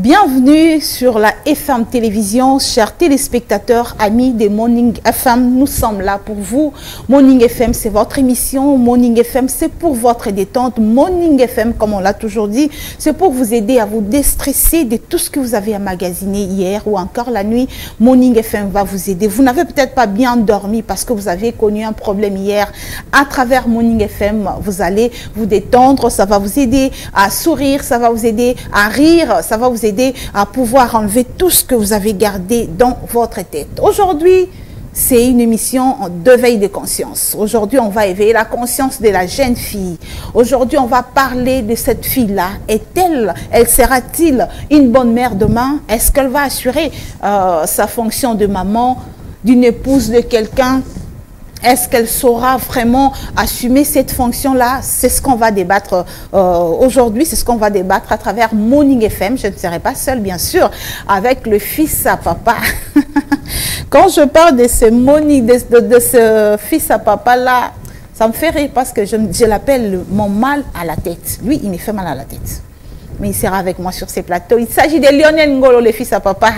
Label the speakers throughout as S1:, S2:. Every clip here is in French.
S1: Bienvenue sur la FM Télévision, chers téléspectateurs, amis de Morning FM. Nous sommes là pour vous. Morning FM, c'est votre émission. Morning FM, c'est pour votre détente. Morning FM, comme on l'a toujours dit, c'est pour vous aider à vous déstresser de tout ce que vous avez emmagasiné hier ou encore la nuit. Morning FM va vous aider. Vous n'avez peut-être pas bien dormi parce que vous avez connu un problème hier. À travers Morning FM, vous allez vous détendre. Ça va vous aider à sourire, ça va vous aider à rire, ça va vous aider à pouvoir enlever tout ce que vous avez gardé dans votre tête. Aujourd'hui, c'est une émission de veille de conscience. Aujourd'hui, on va éveiller la conscience de la jeune fille. Aujourd'hui, on va parler de cette fille-là. Elle sera-t-il une bonne mère demain? Est-ce qu'elle va assurer sa fonction de maman, d'une épouse de quelqu'un? Est-ce qu'elle saura vraiment assumer cette fonction-là? C'est ce qu'on va débattre aujourd'hui, c'est ce qu'on va débattre à travers Morning FM. Je ne serai pas seule, bien sûr, avec le fils à papa. Quand je parle de ce ce fils à papa-là, ça me fait rire parce que je l'appelle mon mal à la tête. Lui, il me fait mal à la tête. Mais il sera avec moi sur ces plateaux. Il s'agit de Lionel Ngolo, le fils à papa.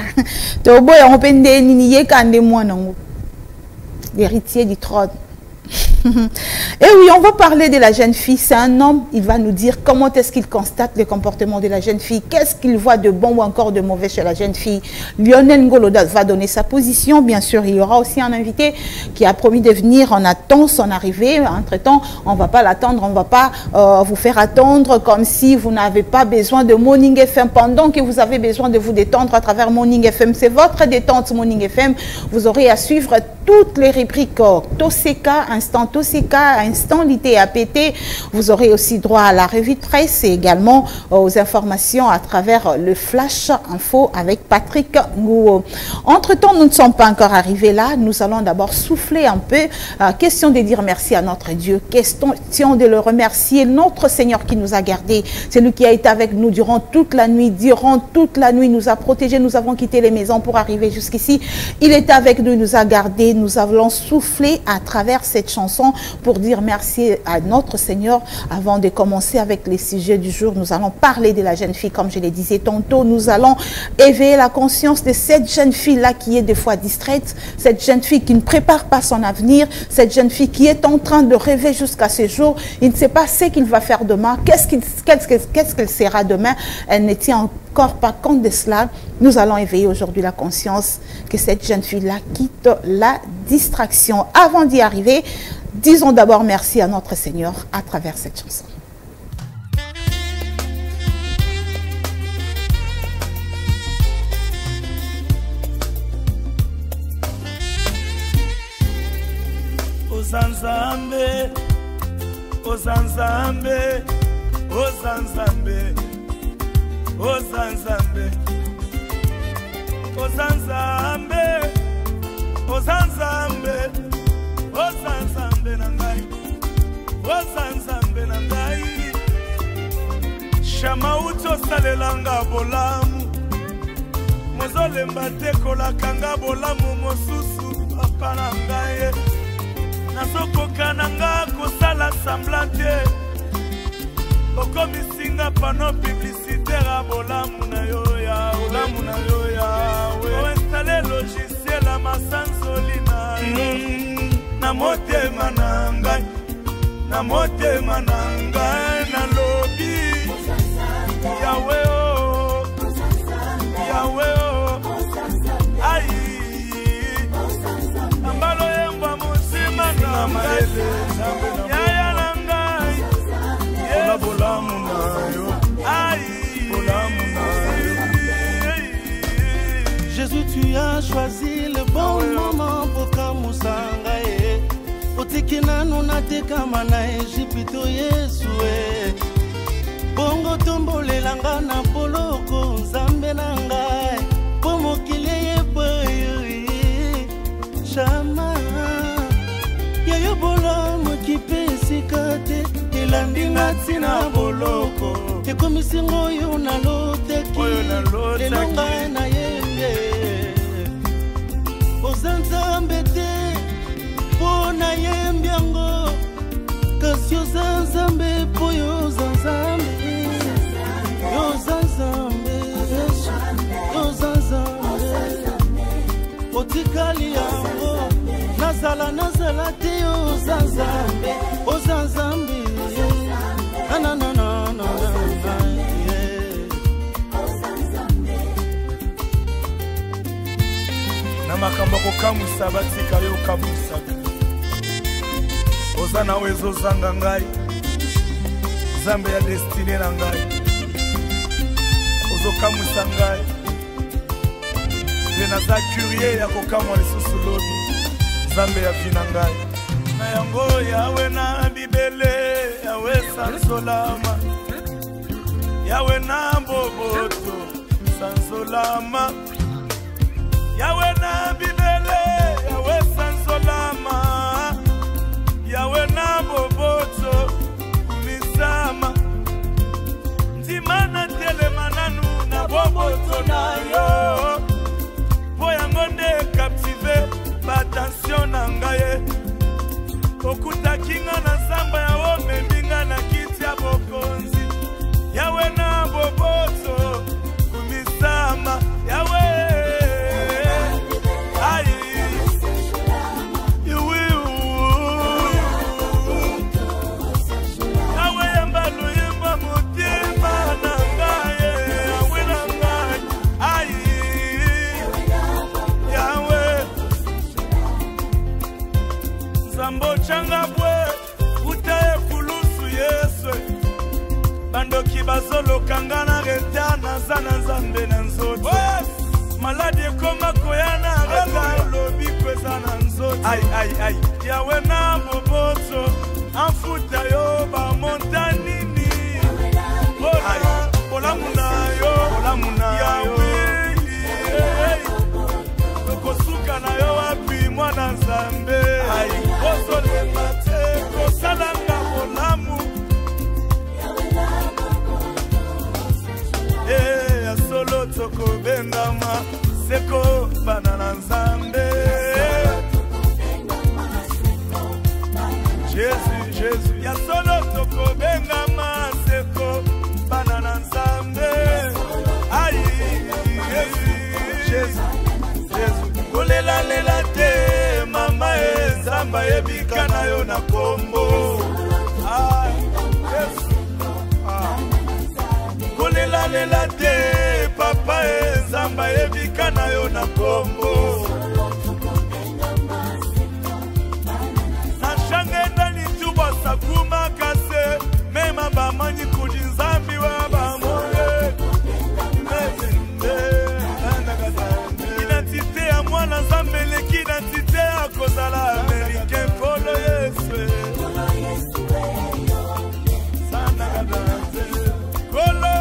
S1: L'héritier du trône. Et oui, on va parler de la jeune fille. C'est un homme, il va nous dire comment est-ce qu'il constate le comportement de la jeune fille, qu'est-ce qu'il voit de bon ou encore de mauvais chez la jeune fille. Lionel Ngolo va donner sa position. Bien sûr, il y aura aussi un invité qui a promis de venir. On attend son arrivée. Entre-temps, on ne va pas l'attendre, on ne va pas vous faire attendre comme si vous n'avez pas besoin de Morning FM pendant que vous avez besoin de vous détendre à travers Morning FM. C'est votre détente Morning FM. Vous aurez à suivre toutes les rubriques Toseka, Instant Toseka, Instant Lité APT. Vous aurez aussi droit à la revue de presse et également aux informations à travers le Flash Info avec Patrick Ngouo. Entre-temps, nous ne sommes pas encore arrivés là. Nous allons d'abord souffler un peu. Question de dire merci à notre Dieu. Question de le remercier, notre Seigneur qui nous a gardés. C'est lui qui a été avec nous durant toute la nuit. Durant toute la nuit, nous a protégés. Nous avons quitté les maisons pour arriver jusqu'ici. Il était avec nous, il nous a gardés. Nous allons souffler à travers cette chanson pour dire merci à notre Seigneur. Avant de commencer avec les sujets du jour, nous allons parler de la jeune fille, comme je le disais tantôt. Nous allons éveiller la conscience de cette jeune fille-là qui est des fois distraite, cette jeune fille qui ne prépare pas son avenir, cette jeune fille qui est en train de rêver jusqu'à ce jour. Il ne sait pas ce qu'il va faire demain, qu'est-ce qu'elle sera demain. Elle ne tient encore pas compte de cela. Nous allons éveiller aujourd'hui la conscience que cette jeune fille-là quitte la distraction. Avant d'y arriver, disons d'abord merci à notre Seigneur à travers cette chanson.
S2: Ozanzambe, Ozanzambe, Ozanzambe, Ozanzambe, Ozanzambe, Ozanzambe, Ozanzambe nangai, Ozanzambe nangai. Shamauto salelanga bolamu, mozolemba tekola kanga bolamu mosusu papa nangai. Nasoko kananga kosala semblante, okomisinga pano publicitaire a bolamu na yo ya, bolamu na yo ya. O installer logiciel a masansolina na motema nangai, na motema nangai na lobi Yahweh oh, Yahweh oh, ai ambalo yemba musima na maele yaya nangai ola bolamu na yo, ai bolamu na yo.
S3: Jésus, tu as choisi le bon moment pour kamusanga e otikina nuna tekama na Ejipito Yesu e bongo tombolelanga na poloko nzambe na ngai po mokili yepoyi shama yayo bolamu kipesika te elandi na ntina boloko ekomisinga oyo naloteki lelo ngai na yembe ozanzambe te mpo na yembe yango kasi ozanzambe mpo yo ozanzambe yo ozanzambe Yesu Nzambe, oza Nzambe. Na na na na na na.
S2: Na makambo kokamwisa batika yo kamwisa. Oza na wezo zanga ngai. Nzambe ya destine na ngai. Ozo kamwisa ngai. Je naza curie ya kokamwa lisusu lobi. Nzambe ya vina ngai. Na yango yawe na bibele yawe sansolama. Yawe na boboto sansolama. Yawe na bibele yawe sansolama. Yawe na boboto misama. Ndimana telemananu na boboto na yo. Po yango nde captive battention na ngaye. Okuta kinga na samba ya ome mbinga na kiti ya bokonzi. Yawe na boboto kumisama. Yawe ai Yawe Yawe yambalu yamba mutima na ngaye. Yawe na ngaye ai Yawe Zambo changa bwe utaye kulusu Yesu. Bandoki bazolo kangana retana zana Nzambe na nzoto. Maladi ekoma koyana rega lobi kweza na nzoto. Ai Yawe na boboto amfuta yo ba montanini. Olamuna yo Yawe kosuka na yo wapi mwana Nzambe. Ozole mate kosalanga olamu. Solo toko bengama seko banana Nzambe. Jésus ya solo toko bengama seko banana Nzambe. Ai Jésus kolela lela te mama Nzamba yebika na yo na kombo. Ai kolela lela te papa Nzamba yebika na yo na kombo. Na shange ndani tuba sakuma kase mema bamanyi kudi Nzambi wa bamoye. Identité ya mwana Nzambe leki identité ya kozala Americain kolo Yesu. Kolo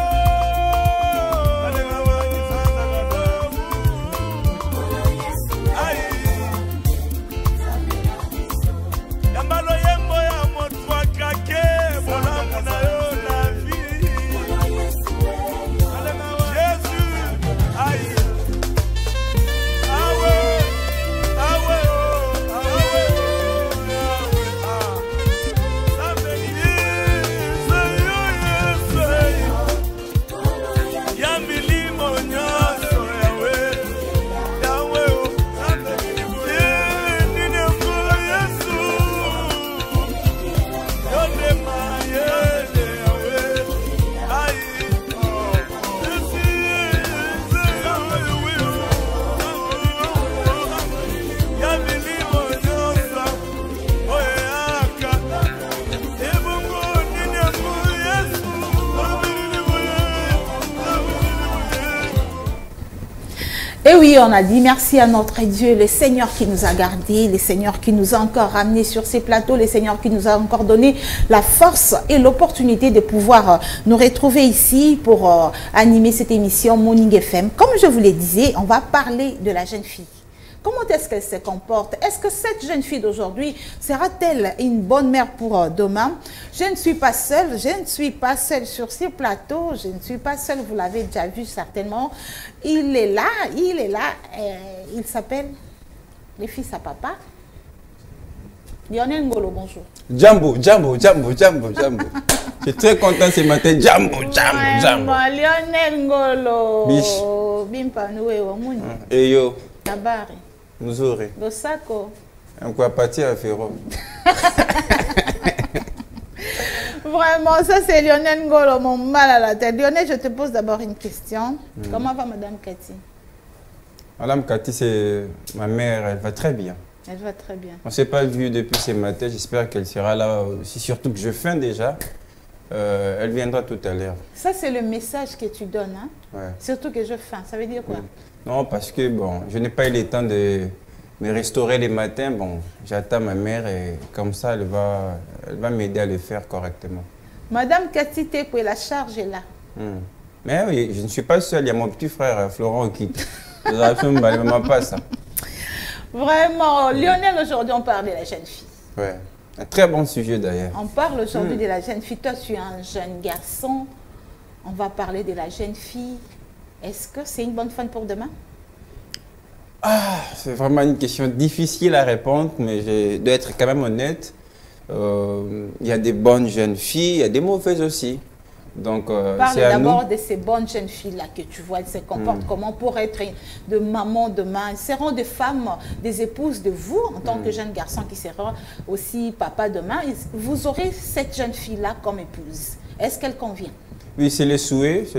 S1: Et oui, on a dit merci à notre Dieu, le Seigneur qui nous a gardés, le Seigneur qui nous a encore ramenés sur ces plateaux, le Seigneur qui nous a encore donné la force et l'opportunité de pouvoir nous retrouver ici pour animer cette émission Morning FM. Comme je vous le disais, on va parler de la jeune fille. Comment est-ce qu'elle se comporte? Est-ce que cette jeune fille d'aujourd'hui sera-t-elle une bonne mère pour demain? Je ne suis pas seule, sur ces plateaux, je ne suis pas seule, vous l'avez déjà vu certainement. Il est là, il s'appelle le fils à papa. Lionel Ngolo, bonjour.
S4: Jambo. Je suis très content ce matin. Jambo.
S1: Lionel Ngolo.
S4: Bish.
S1: Bimpa Noué Wamuni.
S4: Eyo.
S1: Nabari.
S4: Mzuri.
S1: Dosako.
S4: Un quoi partir à Ferro.
S1: Vraiment, ça c'est Lionel Ngolo, mon mal à la tête. Lionel, je te pose d'abord une question. Comment va Madame Cathy?
S4: Madame Cathy, c'est ma mère, elle va très bien.
S1: Elle va très bien.
S4: On ne s'est pas vu depuis ce matin, j'espère qu'elle sera là aussi, surtout que je faim déjà. Elle viendra tout à l'heure.
S1: Ça c'est le message que tu donnes, hein?
S4: Ouais.
S1: Surtout que je faim, ça veut dire quoi?
S4: Non, parce que bon, je n'ai pas eu le temps de me restaurer les matins. Bon, j'attends ma mère et comme ça, elle va m'aider à le faire correctement.
S1: Madame Cathy Tekwe, la charge est là.
S4: Mais oui, je ne suis pas seul, il y a mon petit frère Florent qui ne m'a pas ça.
S1: Vraiment, Lionel, aujourd'hui on parle de la jeune fille.
S4: Ouais, un très bon sujet d'ailleurs.
S1: On parle aujourd'hui de la jeune fille. Toi, tu es un jeune garçon. On va parler de la jeune fille. Est-ce que c'est une bonne femme pour demain?
S4: Ah, c'est vraiment une question difficile à répondre, mais je dois être quand même honnête. Il y a des bonnes jeunes filles, il y a des mauvaises aussi. Donc,
S1: parle d'abord de ces bonnes jeunes filles-là que tu vois, elles se comportent comment pour être de maman demain. Elles seront des femmes, des épouses de vous, en tant que jeune garçon qui sera aussi papa demain. Vous aurez cette jeune fille-là comme épouse. Est-ce qu'elle convient? Oui,
S4: c'est les souhaits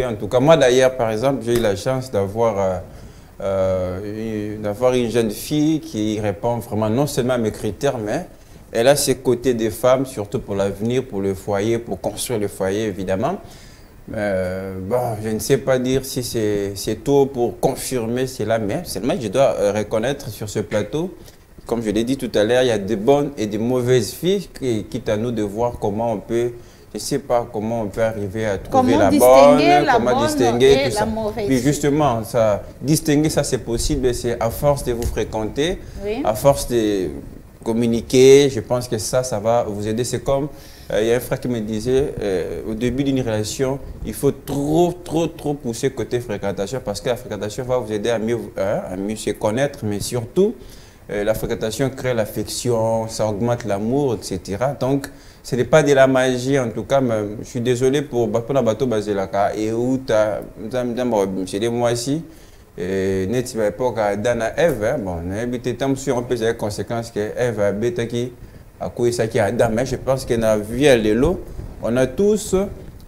S4: en tout cas. Moi d'ailleurs, par exemple, j'ai eu la chance d'avoir une jeune fille qui répond vraiment non seulement à mes critères, mais elle a ses côtés des femmes, surtout pour l'avenir, pour le foyer, pour construire le foyer, évidemment. Bon, je ne sais pas dire si c'est tôt pour confirmer cela, mais seulement je dois reconnaître sur ce plateau, comme je l'ai dit tout à l'heure, il y a des bonnes et des mauvaises filles, quitte à nous de voir comment on peut, je ne sais pas comment on peut arriver à trouver la bonne, comment distinguer tout ça. Puis justement, distinguer ça c'est possible, c'est à force de vous fréquenter, à force de communiquer, je pense que ça va vous aider. C'est comme, il y a un frère qui me disait, au début d'une relation, il faut trop pousser côté fréquentation parce que la fréquentation va vous aider à mieux se connaître, mais surtout, la fréquentation crée l'affection, ça augmente l'amour, etc. Donc, ce n'est pas de la magie, en tout cas, mais je suis désolé pour la bateau Bazelaka et où tu as, moi ici, net à l'époque Adam et Ève, bon, on a habité tant sur un peu les conséquences que Ève a habité qui a couillé ça qui est Adam, mais je pense qu'on a vu les lots. On a tous,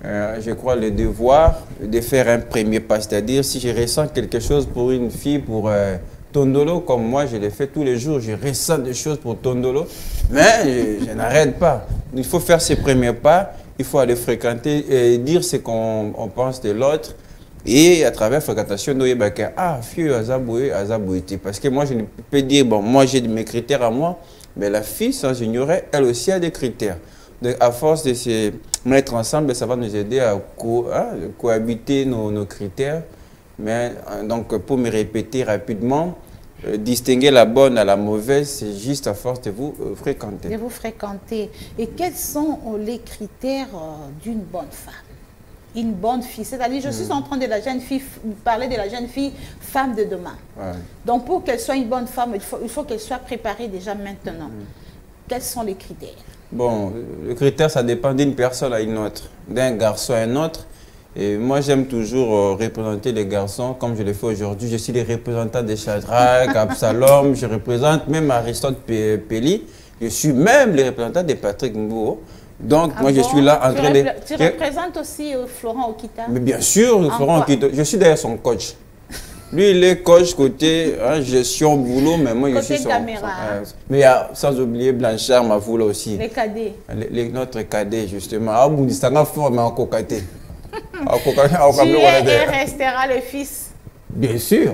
S4: je crois, le devoir de faire un premier pas, c'est-à-dire si je ressens quelque chose pour une fille, pour Tondolo, comme moi je le fais tous les jours, je ressens des choses pour Tondolo, mais je n'arrête pas. Il faut faire ses premiers pas, il faut aller fréquenter et dire ce qu'on pense de l'autre. Et à travers la fréquentation, nous avons dit, ah, fieu, azaboué. Parce que moi, je ne peux pas dire, bon, moi j'ai mes critères à moi, mais la fille, sans ignorer, elle aussi a des critères. Donc, à force de se mettre ensemble, ça va nous aider à cohabiter nos critères. Mais donc, pour me répéter rapidement, distinguer la bonne à la mauvaise, c'est juste à force de vous fréquenter.
S1: De vous fréquenter. Et quels sont les critères d'une bonne femme? Une bonne fille, c'est-à-dire je suis en train de la jeune fille, parler de la jeune fille femme de demain. Ouais. Donc pour qu'elle soit une bonne femme, il faut qu'elle soit préparée déjà maintenant. Quels sont les critères? Bon, le critère, ça dépend d'une personne à une autre, d'un garçon à un autre. Et moi, j'aime toujours représenter les garçons comme je le fais aujourd'hui. Je suis le représentant de Shadrach, Absalom, je représente même Aristote Pelli. Je suis même le représentant de Patrick Mbouo. Donc, moi, je suis là en train de... Tu représentes aussi Florent Okita? Mais bien sûr, Florent Okita. Je suis d'ailleurs son coach. Lui, il est coach côté gestion, boulot, mais moi, je suis son... caméra.
S4: Mais il y a, sans oublier Blanchard, Mavoula aussi.
S1: Les cadets.
S4: Notre cadet, justement. Ah, vous dites, ça n'a pas mais encore cadet.
S1: Tu es et restera le fils.
S4: Bien sûr.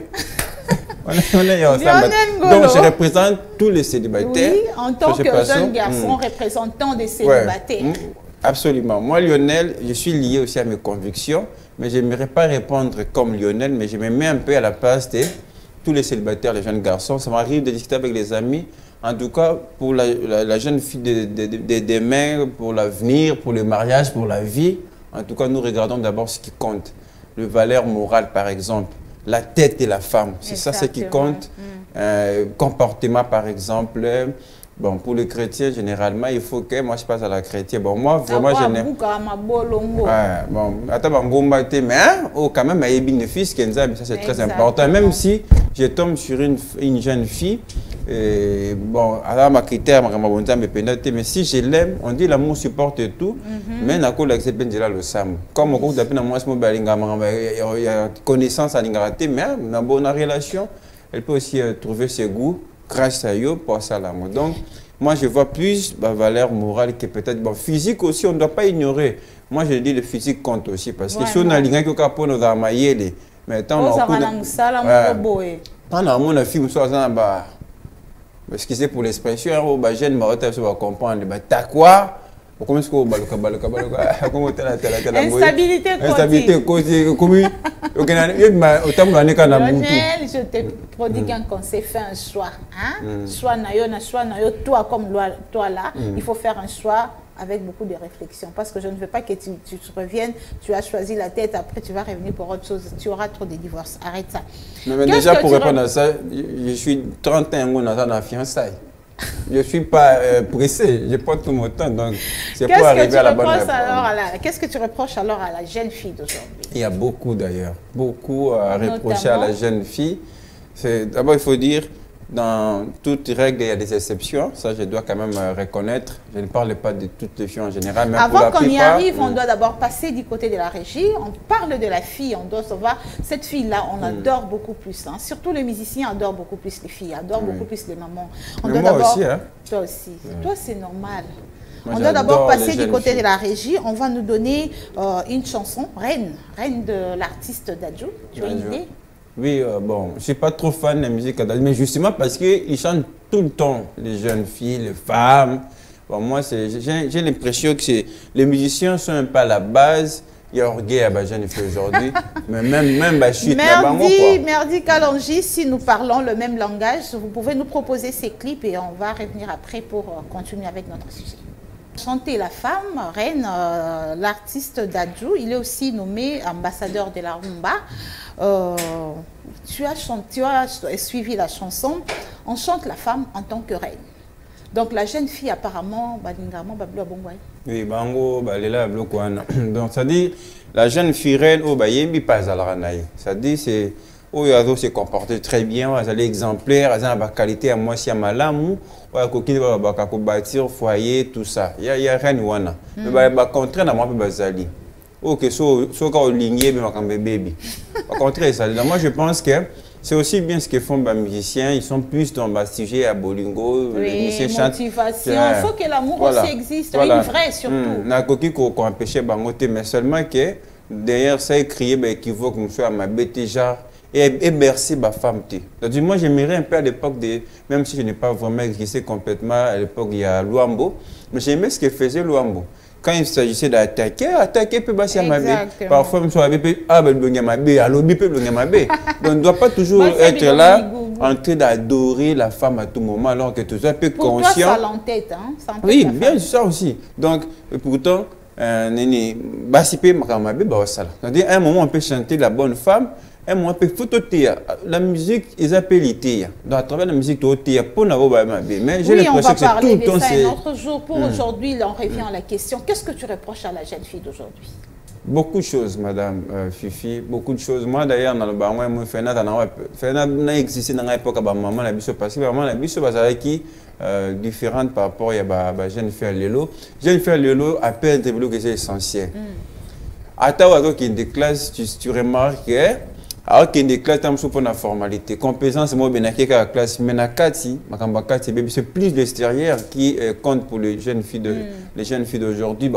S4: On est ensemble. Donc, je représente tous les célibataires.
S1: Oui, en tant que jeune garçon représentant des célibataires. Ouais,
S4: absolument. Moi, Lionel, je suis lié aussi à mes convictions, mais je n'aimerais pas répondre comme Lionel, mais je me mets un peu à la place de tous les célibataires, les jeunes garçons. Ça m'arrive de discuter avec les amis. En tout cas, pour la jeune fille de demain, pour l'avenir, pour le mariage, pour la vie, en tout cas, nous regardons d'abord ce qui compte. Le valeur morale, par exemple. La tête de la femme, c'est ça ce qui compte. Comportement, par exemple. Bon, pour les chrétiens, généralement, il faut que moi je passe à la chrétienne. Bon, moi, vraiment, je n'ai pas. Bon, attends, quand même, il y a ça c'est très important. Même si je tombe sur une jeune fille, Et bon, alors ma critère, mais si je l'aime, on dit l'amour supporte tout, mais n'a pas l'accepter de le sam. Comme on dit d'après moi, il y a connaissance à l'ingaraté, mais dans une bonne relation, elle peut aussi trouver ses goûts grâce à eux pour ça l'amour. Donc, moi je vois plus la valeur morale que peut-être bon, physique aussi, on ne doit pas ignorer. Moi je dis le physique compte aussi parce que si on a l'ingé qui a nos amayele, mais tant on a film soit parce que c'est pour l'expression, les jeunes va comprendre. T'as quoi?
S1: Instabilité
S4: quotidienne.
S1: Je te prodigue un conseil, fais un choix. Choix nayo, toi comme toi là, il faut faire un choix avec beaucoup de réflexion. Parce que je ne veux pas que tu reviennes, tu as choisi la tête, après tu vas revenir pour autre chose, tu auras trop de divorces. Arrête ça.
S4: Mais déjà pour répondre à ça, je suis 31 ans dans la fiançaille. Je ne suis pas pressé, je prends tout mon temps, donc c'est pour arriver à la bonne réponse.
S1: Qu'est-ce que tu reproches alors à la jeune fille d'aujourd'hui?
S4: Il y a beaucoup d'ailleurs, beaucoup à reprocher à la jeune fille. D'abord, il faut dire, dans toute règle, il y a des exceptions, ça je dois quand même reconnaître. Je ne parle pas de toutes les filles en général, mais
S1: avant qu'on y arrive, on doit d'abord passer du côté de la régie. On parle de la fille, on doit savoir, cette fille-là, on adore beaucoup plus. Hein. Surtout les musiciens adorent beaucoup plus les filles, adorent beaucoup plus les mamans.
S4: Mais moi aussi, hein.
S1: Toi aussi. Toi, c'est normal. Moi, on doit d'abord passer du côté de la régie. On va nous donner une chanson, Reine de l'artiste Dadju. Tu as une idée?
S4: Oui, bon, je ne suis pas trop fan de la musique, mais justement parce qu'ils chantent tout le temps, les jeunes filles, les femmes. Bon, moi, j'ai l'impression que les musiciens sont un peu à la base. Il y a orgueil à la jeune fille aujourd'hui, mais même je suis là-bas.
S1: Merci Kalonji, si nous parlons le même langage, vous pouvez nous proposer ces clips et on va revenir après pour continuer avec notre sujet. Chanter la femme, Reine, l'artiste Dadju, il est aussi nommé ambassadeur de la rumba. Tu as suivi la chanson, on chante la femme en tant que reine. Donc la jeune fille apparemment,
S4: oui, donc ça dit la jeune fille reine, ça dit c'est elle se comporter très bien, elle est exemplaire, elle a la qualité à moi si à malamou, elle a bâtir foyer, tout ça. Il y a rien wana. Mais bah contraire à moi bazali. Ok, so quand ligné bébé. Au contraire ça. Moi je pense que c'est aussi bien ce que font les musiciens, ils sont plus dans le sujet à Bolingo, les musiciens chantent.
S1: Motivation, il faut que l'amour aussi existe, une vraie surtout.
S4: Na coquille qu'on empêchait bangoté, mais seulement que derrière ça écrit équivoque monsieur à ma bête genre et merci ma femme donc moi j'aimerais un peu à l'époque même si je n'ai pas vraiment existé complètement à l'époque il y a Luambo, mais j'aimais ce que faisait Luambo. Quand il s'agissait d'attaquer peut passer à ma bête. Parfois même sur la bête, ma bête, alors bip ma bête. Donc on ne doit pas toujours être là en train d'adorer la femme à tout moment alors que tu es un peu conscient.
S1: Toi, ça l'entête, hein?
S4: Oui, bien ça aussi. Donc pourtant nene basipe ma bête c'est-à-dire à un moment on peut chanter la bonne femme. Un moment, la musique, ils appellent l'ITIA. Donc, à travers la musique, pour n'avoir pas mais j'ai l'impression que c'est tout le temps.
S1: Un autre jour. Pour aujourd'hui, on revient à la question. Qu'est-ce que tu reproches à la jeune fille d'aujourd'hui?
S4: Beaucoup de choses, madame Fifi. Beaucoup de choses. Moi, d'ailleurs, dans le bar, moi, n'a existé dans l'époque, maman, la biso, parce que vraiment, la biso, qui différente par rapport à la jeune fille à l'élo. Jeune fille à l'élo, à peine développé, c'est essentiel. À ta qui des classes, tu remarques que alors qu'il y a des classes pour la formalité. Compétence, c'est moi qui ai la classe, mais c'est plus l'extérieur qui compte pour les jeunes filles d'aujourd'hui.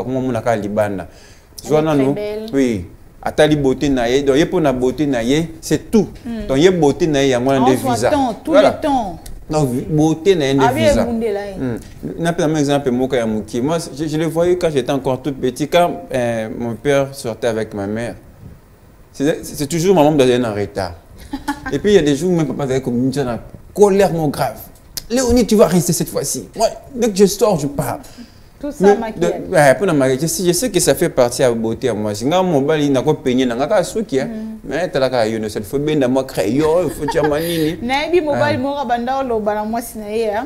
S4: Oui. Atali beauté naïe, donc pour la beauté naïe, c'est tout. Donc il y a beauté naïe à moins de visa.
S1: Tout le temps.
S4: Donc beauté naïe de visa. Un exemple, moi je le voyais quand j'étais encore tout petit, quand mon père sortait avec ma mère. C'est toujours maman dans un retard. Et puis il y a des jours où même papa avait comme une colère non grave. Léonie, tu vas rester cette fois-ci. Moi, dès que je sors, je pars.
S1: Tout ça maquillage.
S4: Je sais que ça fait partie à la beauté à moi. Si mon bal il n'a pas peigné, n'a pas souki. Mais tu as la caillou, cette fois bien dans moi crayon, il faut que manini.
S1: Naibi mobile mora banda lo bana moi sinaye.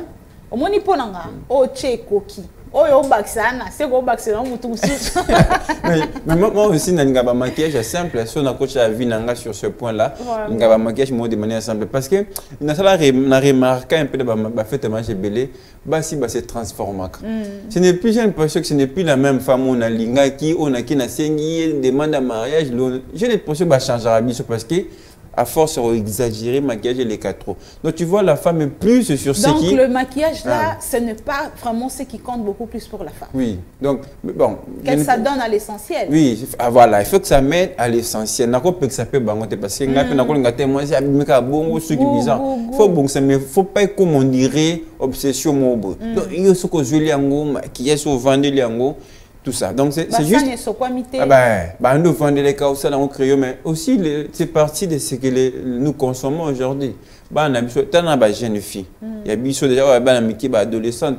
S1: Au moni ponanga, o che koki. Oh, yo baxana, c'est go baxana mutu sous.
S4: Mais moi aussi n'a pas maquillage simple, si on a coach la vie nanga sur ce point-là, il n'y a pas maquillage de manière simple parce que na sala na remarqué un peu de ba fait manger belé, ba si ba se transforme. Ce n'est plus, j'ai l'impression que ce n'est plus la même femme on a linga qui on a qui na sengi demande un mariage, j'ai l'impression que ba changer habit parce que à force d'exagérer, maquillage et les quatre trop. Donc tu vois la femme est plus sur ce qui...
S1: Donc le maquillage là, ce n'est pas vraiment ce qui compte beaucoup plus pour la femme.
S4: Oui, donc bon...
S1: Qu'est-ce que ça donne à l'essentiel?
S4: Oui, voilà, il faut que ça mène à l'essentiel. Il faut que ça peut bangoter parce que il faut pas comme on dirait obsession mobile. Donc il y a ce que je lis qui est sur vendre tout ça. Donc c'est juste... nous vendons les cas ça dans le crayon, mais aussi c'est partie de ce que nous consommons aujourd'hui. On a jeune fille, il y a déjà des adolescentes.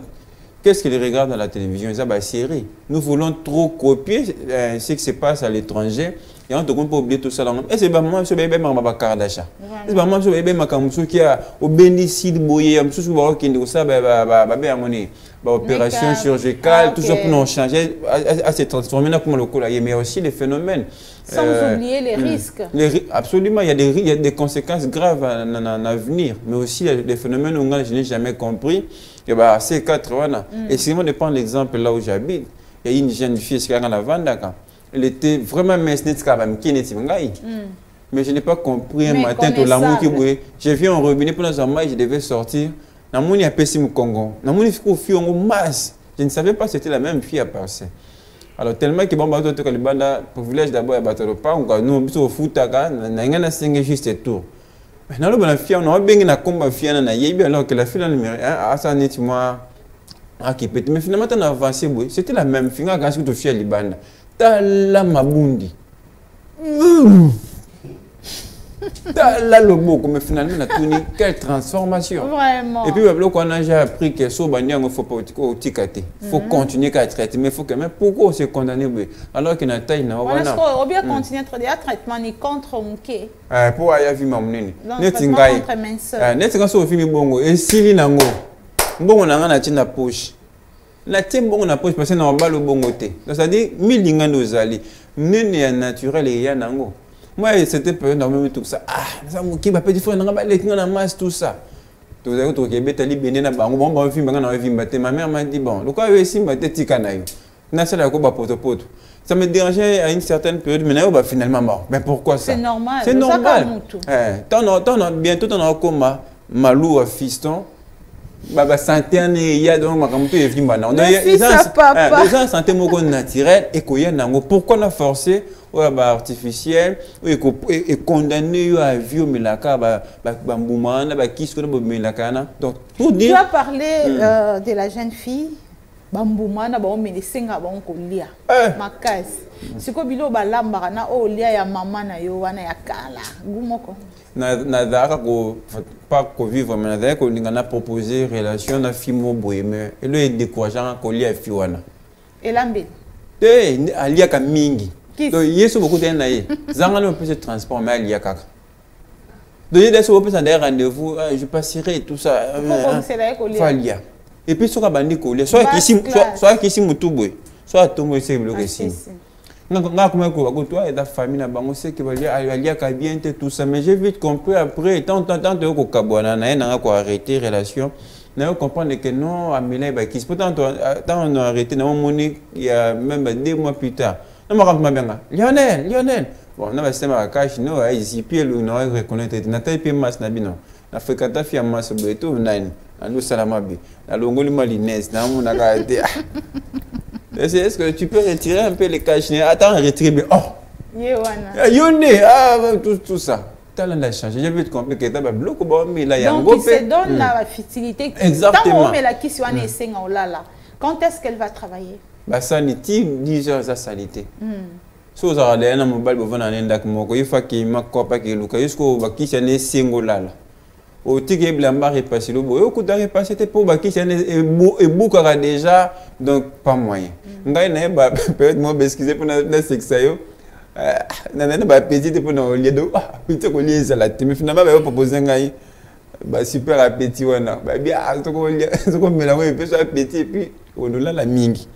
S4: Qu'est-ce qu'ils regardent dans la télévision? Ils ont des séries. Nous voulons trop copier ce qui se passe à l'étranger. Et on ne peut pas oublier tout ça. Et c'est moi, ce bébé, ma carte d'achat. C'est moi, ce bébé, ma carte qui a au bénicide, boyer, qui opération chirurgicale, tout ça pour nous changer, à se transformer comme le coup. Mais aussi les phénomènes.
S1: Sans oublier les risques.
S4: Absolument, il y a des conséquences graves à venir. Mais aussi des phénomènes où je n'ai jamais compris. Et bah, c'est 80 ans. Et si on prend l'exemple là où j'habite, il y a une jeune fille qui a la Vandaka. Elle était vraiment mince, mais je n'ai pas compris un matin tout l'amour qui bouillait. J'ai vu un robinet pour un mois, je devais sortir. Il y a un Congo. Je ne savais pas que c'était la même fille à passer. Alors tellement que bon bateau to kalibanda privilège d'abord à bateau pas on nous biso futaka na ngana singe juste tour. Na lo bana fille on a bengi na komba fille na yebi alors que la fille numéro 1 asa neti moi qui peut mais finalement on a avancé c'était la même fille quand tu fille libanda ta la mabundi. Là le mot comme finalement on a tourné quelle transformation
S1: vraiment.
S4: Et puis on a déjà appris que so banya il faut pas au tikate faut continuer qu'à traiter mais faut quand même pourquoi on se condamner alors qu'il y a taille na
S1: wana on bien continuer à traitement ni contre mke
S4: pour aya vi mamnene
S1: neti ngai
S4: neti quand so fini bongo et sili nango bongo nanga na tina poche la tim bongo na poche parce que na balo bongo te donc ça dit milinga ndozali nene ya naturel et ya nango. Moi, c'était peu énormément tout ça. Ah, ça qui va pas dire faut na masse tout ça. Tout ça tout Québec tali béné na bango bon ba film na film baté ma mère m'a dit bon, le quoi esi baté tika na yo. Na ça la ko ba poto poto. Ça me dérangeait à une certaine période mais là finalement bon. Mais pourquoi ça?
S1: C'est normal.
S4: C'est normal. Bientôt on a comme Malou fiston. Baba santé il y a donc ma campe et film bana.
S1: Les
S4: gens santé moko naturel et ko yango pourquoi on a forcé artificiel et condamné à vivre milaka bamboumana ba kisko na milaka donc tout dire.
S1: Tu as parlé de la jeune fille bamboumana ba omedesenga ba onkolia makasi siko bilo balamba na olia ya mama na yo wana ya kala gumoko
S4: na dara ko pas ko vivre mais na ko ngana proposer relation na fimo boye mais et le décourageant ko lia fi wana
S1: elambe
S4: alia ka mingi. Donc, il y a beaucoup d'années. Zangano peut se transformer à l'IACAC. Donc, il y a des rendez-vous, je passerai tout ça. Et puis, soit bandi collé, soit ici, Moutouboui, soit Tomo, c'est bloqué ici. Toi et ta famille, on sait qu'il va y avoir bien tout ça. Mais j'ai vite compris après, tant que on a arrêté la relation. Nous comprenons que non, Amélie, pourtant, on a arrêté, il y a même 2 mois plus tard. Lionel. Bon, on a système à cash, nous, ici, puis nous reconnaître. On a tapé masse nabino. On a fait catafi à masse beto, nine. On a salamabi. On a l'ongoli malinaise. On a gardé. Est-ce que tu peux retirer un peu les cash? Attends, retirer. Oh! Yone! Tout ça. Talent a changé. J'ai vu compliqué. Donc,
S1: il se donne la fertilité.
S4: Exactement.
S1: Quand est-ce qu'elle va travailler?
S4: Sanité 10 heures à sanité. So ça allait na mobile bovana nenda kumoko ifa ki makopa ki luka jusqu'au bakisha ne singolala. O tike blamba repasser le boyo ku da repasser te pour bakisha ne e bukara déjà donc pas moyen. Ngai na ba peut-être moi excusez pour na sexe yo. Na ba petit pour na lieu de petit ko lié ça la mais finalement ba proposer ngai ba super appétit wana. Ba bien to ko mélanger un peu ça appétit puis On nous l'a la mingi.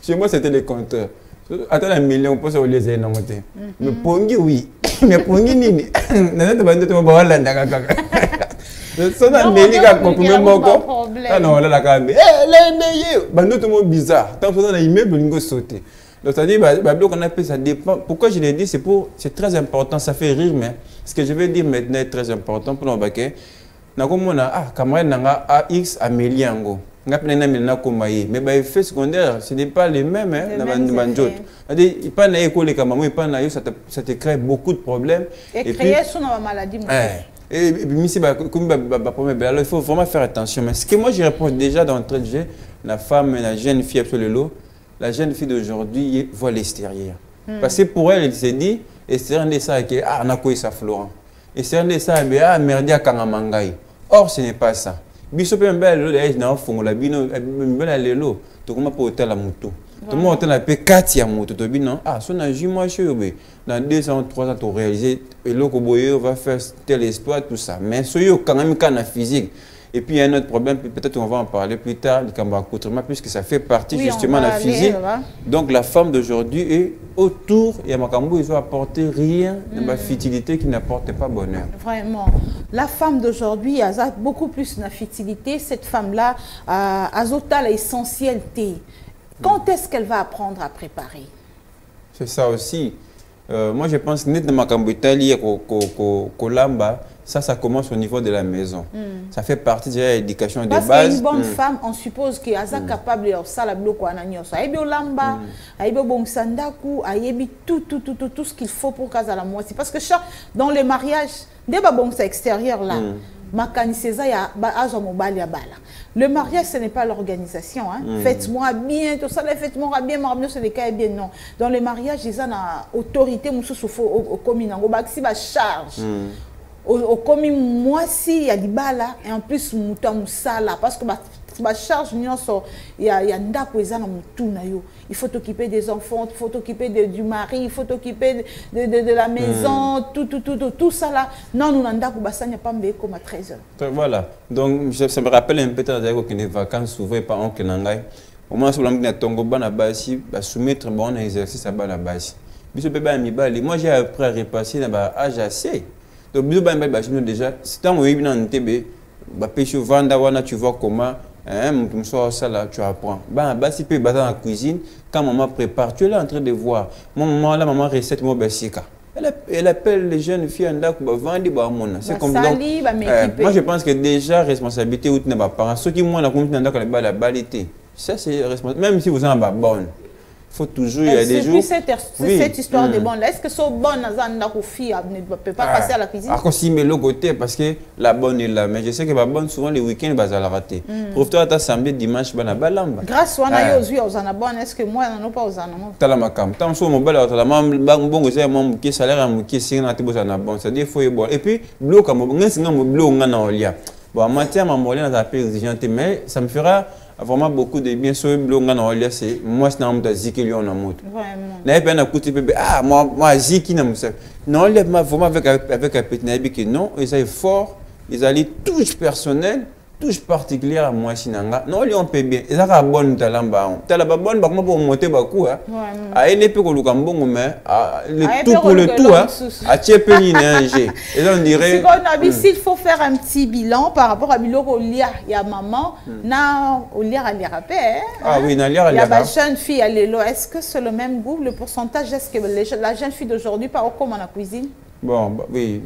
S4: Chez moi, c'était les compteurs. Attends, un million pour ça, on les a montés. Mais pongi, oui. Mais pongi, nini. Nana, tu vas te voir là, d'accord. Ça n'a pas compris mon corps. Ah non, là, la caméra. Eh, là, il est tout le monde bizarre. Tant que ça, il immeuble, sauter. Donc, c'est-à-dire, qu'on appelle ça dépend. Pourquoi je l'ai dit, c'est très important. Ça fait rire, mais ce que je vais dire maintenant est très important pour nous. Camarade nanga AX Amélie Ango. Mais les effets secondaires, ce n'est pas les mêmes. Il pas na école comme ça te crée beaucoup de problèmes.
S1: Et créer sur une maladie.
S4: Et il faut vraiment faire attention. Mais ce que moi je réponds déjà d'entrée de jeu, la femme, la jeune fille absolument, la jeune fille d'aujourd'hui voit l'extérieur. Parce que pour elle, elle s'est dit, extérieur de ça, on a quoi ça Florent. Extérieur de ça, ah merde, à Kangamangai. Or, ce n'est pas ça. Biso pe mbele le na fongola bino mbele lelo to kuma po hôtel la moto. To mo hôtel na pe 4 ya moto to bino ah so na juma chebe dans 2 ans 3 ans to réaliser et loko boye va faire tel exploit tout ça mais so yo quand même kana physique. Et puis il y a un autre problème, peut-être on va en parler plus tard, le cambacoutremat, puisque ça fait partie justement de la physique. Donc la femme d'aujourd'hui est autour, et à Makambo, ils ont apporté rien de ma fertilité qui n'apporte pas bonheur.
S1: Vraiment. La femme d'aujourd'hui a beaucoup plus de fertilité. Cette femme-là a l'essentialité. Quand est-ce qu'elle va apprendre à préparer?
S4: C'est ça aussi. Moi je pense que net de Makambo Italie, Kolamba, ça commence au niveau de la maison. Ça fait partie de l'éducation de base.
S1: Parce qu'une bonne femme, on suppose qu'elle est capable de faire la bloc. Elle est lamba, elle est bon sandaku, elle est tout ce qu'il faut pour qu'elle ait la moitié. Parce que dans les mariages, dès que bon extérieur là, le mariage, ce n'est pas l'organisation. Faites-moi bien, tout ça, faites-moi bien, c'est le cas bien. Non. Dans le mariage, ils ont une autorité, au commun, au charge. Au commis moi si il y a des balles et en plus moutamoussala parce que ma charge il y a il faut t'occuper des enfants, il faut t'occuper du mari, il faut t'occuper de la maison, tout ça là. Non, nous n'avons pas comme à 13 heures.
S4: Voilà. Donc ça me rappelle un peu que les vacances souvent pas oncle Nangai. Au moins sur l'angle de Tongo bana basi, soumettre bon exercice à bana basi. Moi j'ai appris à repasser dans l'âge assez. Donc, déjà, si tu as un TB, tu vois comment tu apprends. Si tu es dans la cuisine, quand maman prépare, tu es là en train de voir. Maman, la maman recette, elle appelle les jeunes filles c'est comme donc, moi je pense que déjà, responsabilité ou pas parents. Ceux qui m'ont la balité, ça c'est responsable. Même si vous en avez bonne. Faut toujours, il y a des jours.
S1: Cette histoire de bonne, est-ce que ce bon ne peut pas passer à la cuisine?
S4: Parce que la bonne est là. Mais je sais que la bonne, souvent les week-ends, elle va la rater. Profite-toi de samedi, dimanche,
S1: grâce à Dieu, est-ce que moi, je n'ai pas aux animaux?
S4: Tu as la macam. Tant que mon bel bon salaire, c'est-à-dire faut y boire. Et puis, bleu comme bleu, on a un bon, en matière, ma exigeante, mais ça me fera vraiment beaucoup de bien. C'est moi, c'est un ziki lion en mode. Ah, moi, ziki n'a pas. Non, il y a vraiment avec un petit nabi qui non, ils sont forts, ils ont les touches personnelles, touches particulières à moi, sinanga. Non, on peut bien. Ils ont la bonne talamba. Talaba bonne, bah, pour monter beaucoup. À une époque, le cambon, mais le tout pour le tout, à Tchépéline, et on dirait.
S1: S'il faut faire un petit bilan par rapport à Bilo Olia, il y a maman, na Olia à l'irapé.
S4: Ah oui, na l'ira.
S1: Il y a la jeune fille à l'élo. Est-ce que c'est le même goût, le pourcentage? Est-ce que la jeune fille d'aujourd'hui part comme en la cuisine?
S4: Bon, oui.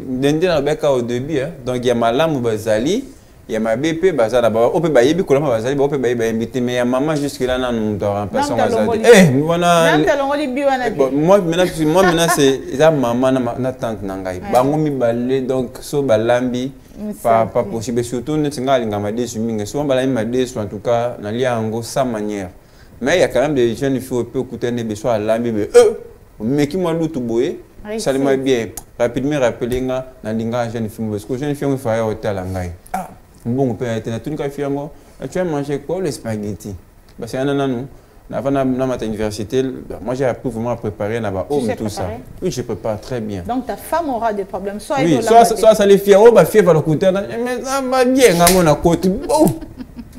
S4: Au début, donc il y a ma lame Bazali. Il y a ma BP, Bazala, on peut bailler, on peut bailler, inviter, mais il y a maman jusque-là, nous avons remplacé moi, maintenant, c'est maman, ma tante Nangai. Bangomi balé, donc, so balambi, pas possible. Surtout, nous avons souvent balambi en tout cas, dans l'Iango, sans manière. Mais il y a quand même des jeunes, il faut écouter des besoins à l'ambi, mais qui m'ont tout boué. Ça m'a bien rapidement rappelé dans l'Inga jeune fille, parce que jeune fille, il faut aller au hôtel à Nangai. Bon, tu as mangé quoi? Les spaghettis. Parce que nous, avant notre université, moi j'ai appris vraiment à préparer tout ça. Oui, je prépare très bien.
S1: Donc ta femme aura des problèmes. Soit
S4: ça les fait, va le coûter. Mais ça va bien, à mon côté.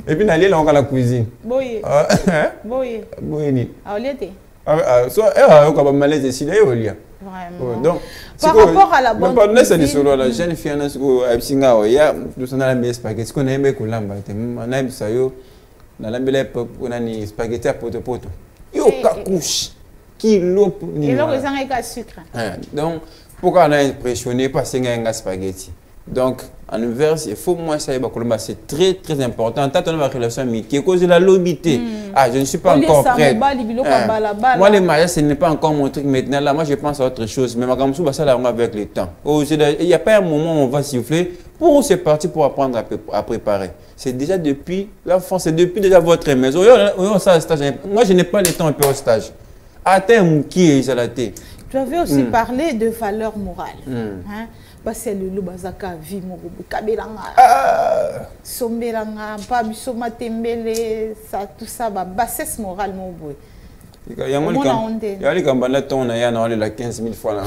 S4: Et puis, d'aller dans la cuisine.
S1: Boye. Boye.
S4: Boye.
S1: Ah, oliete.
S4: On va malaise ici, là, il y a.
S1: Vraiment.
S4: Donc,
S1: par rapport à la bonne
S4: cuisine. La jeune fille, il y a des spaghettis. On a aimé que l'amba. On a aimé ça. On a aimé les spaghettis à poto-poto. Il y a un couche. Kilo.
S1: Et là, ils ont un sucre.
S4: Donc, pourquoi on a impressionné par ces spaghettis? Donc, en inverse, il faut moi ça c'est très très important. Tant on a une relation amicale, cause de la lobité. Ah, je ne suis pas encore prêt. Moi, les mariages, ce n'est pas encore mon truc maintenant. Là, moi, je pense à autre chose. Mais ma gamme ça là, avec le temps. Il n'y a pas un moment où on va siffler pour c'est parti pour apprendre à préparer. C'est déjà depuis l'enfance, c'est depuis déjà votre maison. Moi, je n'ai pas le temps un peu au stage. Attends, qui est Isalaté.
S1: Tu avais aussi parlé de valeurs morales. Hein? C'est le bazaka vie morubu kabelanga sombelanga pa bisoma tembele ça tout ça ba bassesse morale mon boy
S4: ya kambana ton na ya na la 15 000 fois là.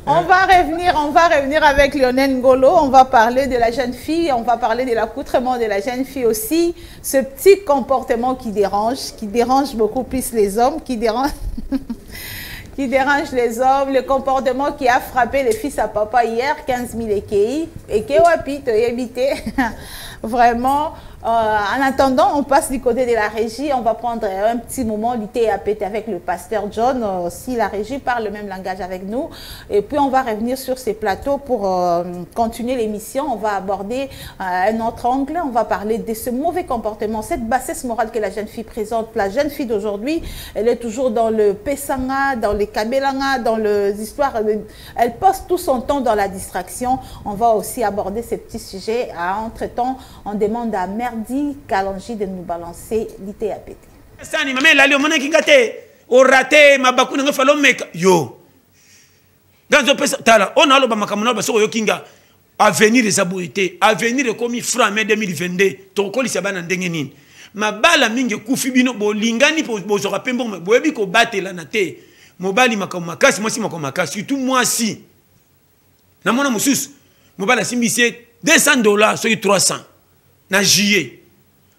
S1: On va revenir avec Lionel Ngolo, on va parler de la jeune fille, on va parler de l'accoutrement de la jeune fille aussi, ce petit comportement qui dérange beaucoup plus les hommes, qui dérange les hommes, le comportement qui a frappé les fils à papa hier, 15 000 EKI, et qui a habité vraiment. En attendant, on passe du côté de la régie, on va prendre un petit moment l'été à péter avec le pasteur John, si la régie parle le même langage avec nous, et puis on va revenir sur ces plateaux pour continuer l'émission. On va aborder un autre angle, on va parler de ce mauvais comportement, cette bassesse morale que la jeune fille présente. La jeune fille d'aujourd'hui, elle est toujours dans le pesanga, dans les kabelanga, dans les histoires, elle passe tout son temps dans la distraction. On va aussi aborder ces petits sujets. Entre-temps, on demande à Merdi Kalanji de nous balancer l'ité à péter.
S5: Sani maman la lio mona kingate o raté mabaku nga falo meka yo. Ganzo pesa tala on a lo ba makamuna ba soko yo kinga avenir des abouité avenir comme franc mai 2022 to kolisa bana ndenge nini. Mabala mingi kufi bino bolingani bo zoka pembo boyebi ko batela na te. Mobali makamakasi moi si makamakasi tout moi si. Na mona mususu mobala simbisie $200 sur 300. Na juillet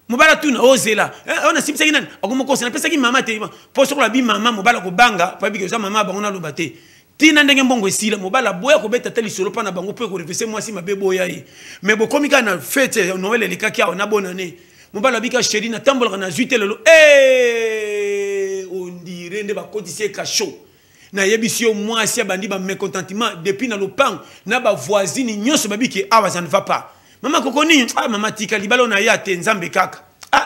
S5: mobala tuna ozela on a sipisa kinani akoma kosa na pesa ki mama te poso ko la bi mama mobala ko banga pa bi ke za mama bango na lobate tina ndenge mbongo esila mobala boya ko beta teli solo pa na bango pe ko reverser moi si mabe boya yi mais bo komika na fête Noël le kaki on a bonne année mobala bika chéri na tambola na juite lelo on dirait nde ba kotise kacho na yebisio moi si abandi ba mécontentement depuis na lopang na ba voisine nyonso babiki awa ça ne va pas. Maman kokoni maman tika libalo na ya te nzambe kaka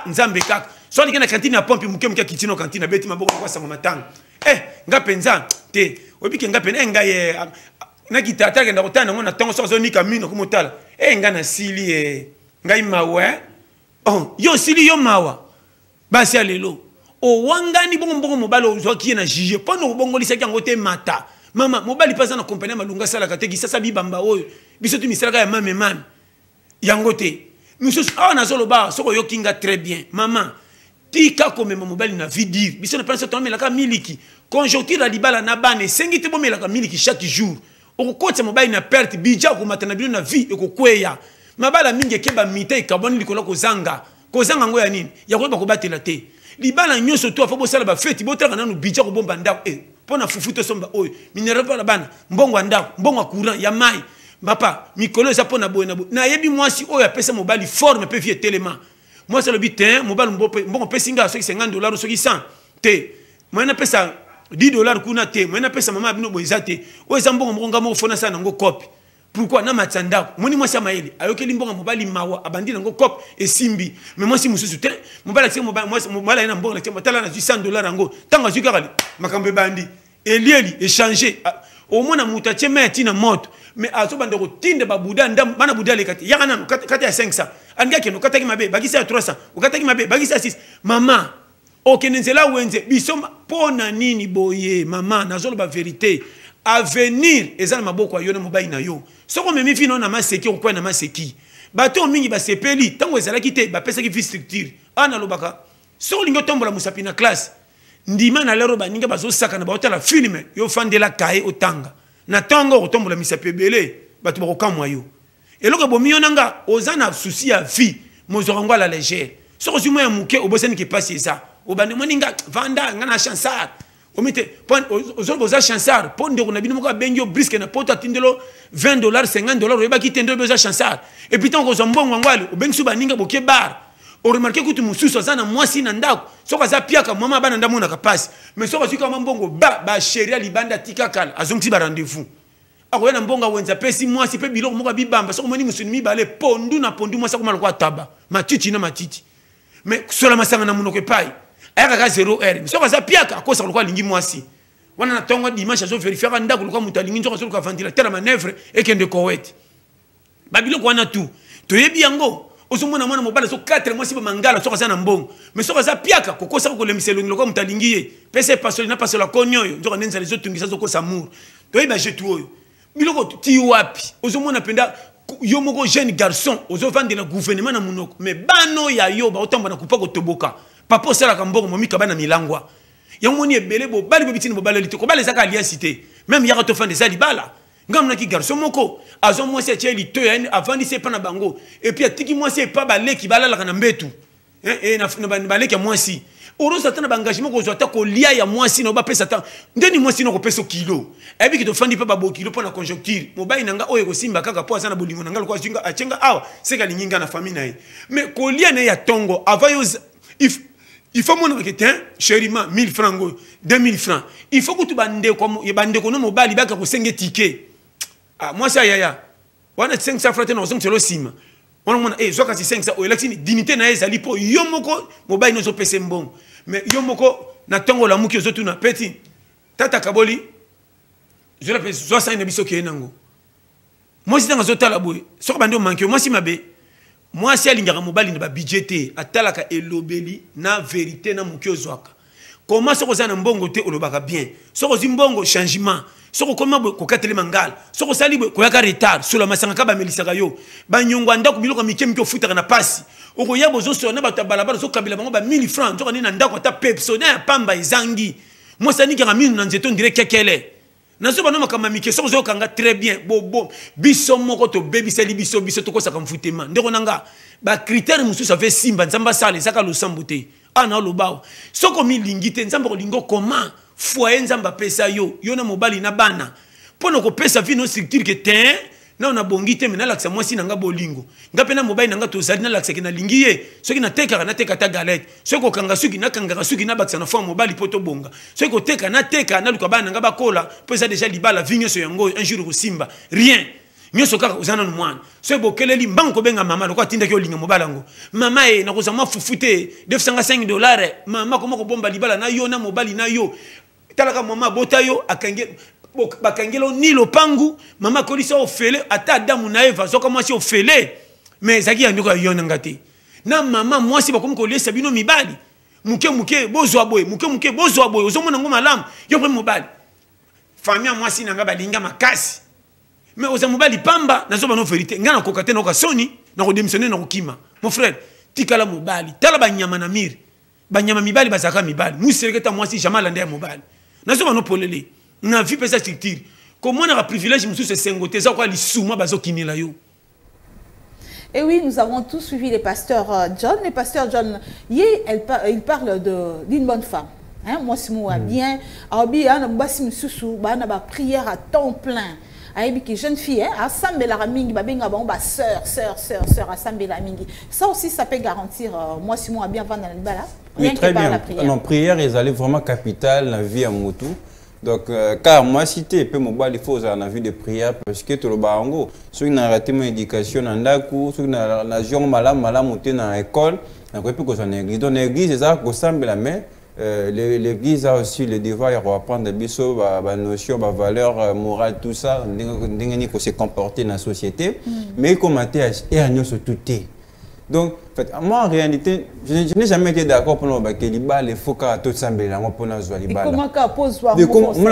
S5: nzambe kaka so likana kantine na pompe muke kitino kantine beti maboko kwa sango matanga nga penza te obike nga pena nga ye na kitata ngenda kotana ngona tongo so nika mino kumotala nga na sili nga imawe yo sili yo mawa basi alelo o wangani bongo mobalo zoki na jije pono bongo lisaki ngote mata mama mobali pasa na compagnie malunga sala kateki sasa bibamba oyo biso tu misala ya mame yangote monsieur na zolo ba soko yokinga très bien maman tika comme mobali na vie dire biso na pense tomela ka miliki conjoncture la libala na bane sengi te bomela ka miliki chaque jour okokotsa mobali na perte bija ko matana bino na vie ekokweya mabala mingi keba mite kaboni likolo ko zanga ngo ya nini ya ko ba ko batela te libala nyoso to afo bosala ba fête botaka nanu bija ko bomba ndako pona fufuto somba oyo minere pa la bana mbongo ndako mbongo courant ya mai Papa, Mikolo ça pona boena bo. Na yebi moi si oya pesa mobali forme pe vie tellement. Moi c'est le but mobile bon pesinga so $50 so 100 te. Moi na pesa $10 kuna te. Moi na pesa mama bino boizate. O ezambongo mbonga mo fona sana ngo copy. Pourquoi na matsanda? Moni moi ça maeli. Ayokeli mbonga mobali mawa abandi ngo copy et simbi. Mais moi si mususu te. Mobile c'est mobile moi mobile na mbonga na tala na $100 ngo. Tanga zukakali makambe bandi. Elieli échanger. Au moins na mutache meti na moto. Mais azo bande ko tinde ba buda ndam bana buda le kati yakana kati ya 500 anga keno kati ki mabe bagisa ya 300 ukati ki mabe bagisa ya 6 mama okenenzela wenze bisoma pona nini boye mama nazolo ba vérité avenir ezana maboko ayona mobai na yo soko memi fino na maseki ko na maseki bato mingi ba sepeli tango ezala kite ba pesa ki fi structure ana lobaka soko lingo tombola musapi na classe ndima na lero ba ninga bazo saka na ba otala filme yo fandela kai otanga na tango otombola misapi ebele bato bako kamwa yo eloko bomio nanga ozana souci ya vie mozorango la légère soko si moi muke obosani ki passe ça obande moninga vanda ngana chansard omite pon ozoboza chansard pon de konabino moko bengio brisque na poto atindelo $20 $50 oyeba ki tendo boza chansard et puis tant ko zombongo ngwali obengsu baninga boke bar o remarqué que tu mususu azana mwasi na ndako soko za piaka mama bana ndamu na kapasi mais soko sika mbongo ba sheria libanda tika kala azongti ba rendez-vous akoyana mbonga wenza pesi mwasi pe biloko moko bibamba soko moni musuni mibale pondu na pondu mwasa ko malko taba matiti na matiti mais sola masanga na munoko pai aya ka 0R soko za piaka akosa ko lingi mwasi wana na tongo dimanche azo vérifier ndako ko mutalingi soko ko ventilateur manœuvre et kende kowet babiloko wana tu toyebi yango osomona mwana mobala so 4 mois si mangala so kaza na mbongo mais so kaza piaka kokosa ko lemiselo ngiloko mutalingiye pese pasoli na pasolo konyoyo nzoka nenza les autres ngisa so ko samour toyeba jetu oyo biloko ti wapi osomona penda yo moko jeune garçon ozo vendre na gouvernement na munoko mais bano ya yo ba otamba na kupa ko toboka papa sala ka mbongo momika bana milangwa yamoni ebele bo bali bobitini bo balelite ko balezaka alliance té même yaka to fande ça libala ngamna ki garçon moko azo moi c'est tcheli to ya avant ni c'est pas na bango et puis atiki moi c'est pas baleki balala kana mbetu et na baleki moi si oro satana ba engagement ko zota ko lia ya moi si no ba pesa ta ndeni moi si no ko pesa kilo et puis ki to fandi pa ba bo kilo pour na conjoncture mobai nanga oyo ko simba kaka po sana bolingo nanga ko zinga achenga awa seka linginga na famille na ye mais ko lia na ya tongo avayo il faut mon requêteur chérima 1000 francs 2000 francs il faut que tu bande comme bande ko no mobali baka ko senge ticket. Ah, moi ça yaya. Wana 500 francs na zong sima. On mona zoka si 500 o election dignité na ezali po yomoko mobile no zo pese mbongo. Mais yomoko na tongo la muki ozotu na peti. Tata kaboli. Je la pese 60 na biso ke nango. Moi si tanga zotala boy. Soko bande o manke moi si mabe. Moi si alingaka mobile na ba budgeté atalaka elobeli na vérité na muki ozwaka. Comment soko za na mbongo te olobaka bien. Soko zimbongo changement. Soko koma ko katele mangala soko sali ko yaka retard sur la masanga ka ba melisaka yo ba nyongwa ndako biloko mikemi ko futaka na pasi oko yabo zo so na bata balabala so kabila bango ba 1000 francs nzoka ni na ndako ta pepsone ya pamba ezangi moi sani ka minu na nzeto ndire kekele na so bana makama mike soko zo kanga très bien bobo biso moko to baby sali biso to ko saka mfutema ndeko nanga ba critère musu ça fait simba nzamba sale saka lo sambote ana lo bawo soko mi lingite nzamba ko lingo comment foyer nzamba pesa yo na mobali na bana pono ko pesa vino structure que ten na on a bongite mais na laksa mwasi nanga bolingo ngape na mobali nanga to zali na laksa kina lingiye soki na teka ta galette soko kanga suki na kanga suki na baksa na fo mobali poto bonga soko teka na luka bana nanga bakola pesa déjà libala vinyo so yango un jour ko simba rien nyoso kaka uzana no mwana so bokeleli mbango benga mama lokwa tinda ki olinga mobala ngo mama na kozama fufute $5 mama komo ko bomba libala na yo na mobali na yo talaka mama bota yo akange bakangelo ni lopangu mama kolisa ofele ata Adamu na Eva so kama si ofele mais zaki yango yo ngati na mama mwasi bakomo ko lesa bino mibali muke bozwa boy muke bozwa boy ozomona ngo malamu yo pre mobali famille mwasi nanga balinga makasi mais aux mobali pamba na zo bano vérité ngana ko katena ko soni na ko démissionner na ko kima mon frère tikala mobali tala banyama na mire banyama mibali bazaka mibali museleketa mwasi jamala ndaya mobali na zo bano polele na vie pesa structure comment on a privilège musu se sengote za ko li souma bazo kinela yo.
S1: Et oui, nous avons tous suivi les pasteurs John. Les pasteurs John, il parle d'une bonne femme. Hein, moi, si moi bien, il y a une prière à temps plein. Aïe, jeune fille, assemble la mingi, babenga ba sœur, assemble la mingi. Ça aussi, ça peut garantir, moi, si moi bien vendre dans le bala.
S4: Oui, très bien. Non, prière, ils allaient vraiment capitale la vie à Moutou. Donc, car moi, si tu peux il faut en vie de prière parce que tu le barango. Ceux qui n'ont raté mon éducation dans l'akou, ceux qui n'ont la journée malam monté dans l'école, donc il faut qu'on église. Donc, l'église, c'est ça qu'on semble la main. L'église a aussi le devoir de reprendre des notions, des valeurs morales, tout ça, de se comporter dans la société. Mais comment tu es sur tout. Donc, en fait, moi en réalité, je n'ai jamais été d'accord pour nous que les faux cas tout semblent là pour nous jouer les balles.
S1: Comment ça pose toi?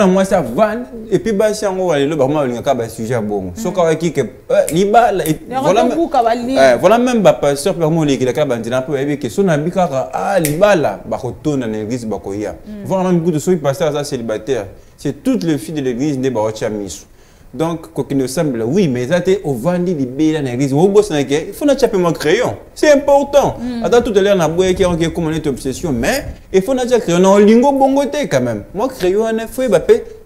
S4: Moi ça va et puis bah si on va aller le vraiment il y a un sujet bon. Sauf qu'avec qui que les balles voilà même bah pasteur vraiment les gars bah on peut dire que son habika les balles bah retourne dans l'église bah quoi y a. Voilà même beaucoup de ceux qui pasteur ça célibataire. C'est toutes les filles de l'église des barocha misu. Donc, quoi qu'il ne semble, oui, mais ça t'est au vendu libéré dans l'église. Il faut n'acheter mon crayon. C'est important. Attends, tout à l'heure, on a beau écrire comment on est obsession, mais il faut n'acheter crayon. On a un lingo bongoté quand même. Moi, crayon, on a fait,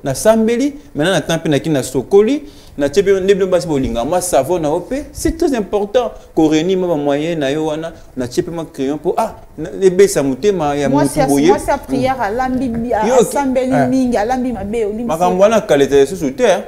S4: na sambeli, maintenant, on a tempé na kina sokoli, na tchepe, on est bolinga. Moi, savon na opé, c'est très important. Koréni, moi, moyen, na yoana, na tchepe mon crayon pour, les baies, ça mouté, ma ya moutou boye. Moi,
S1: c'est prière à l'ambi, à sambeli mingi, à l'ambi ma bé, olimbi.
S4: Ma kambwana, qualité sous terre.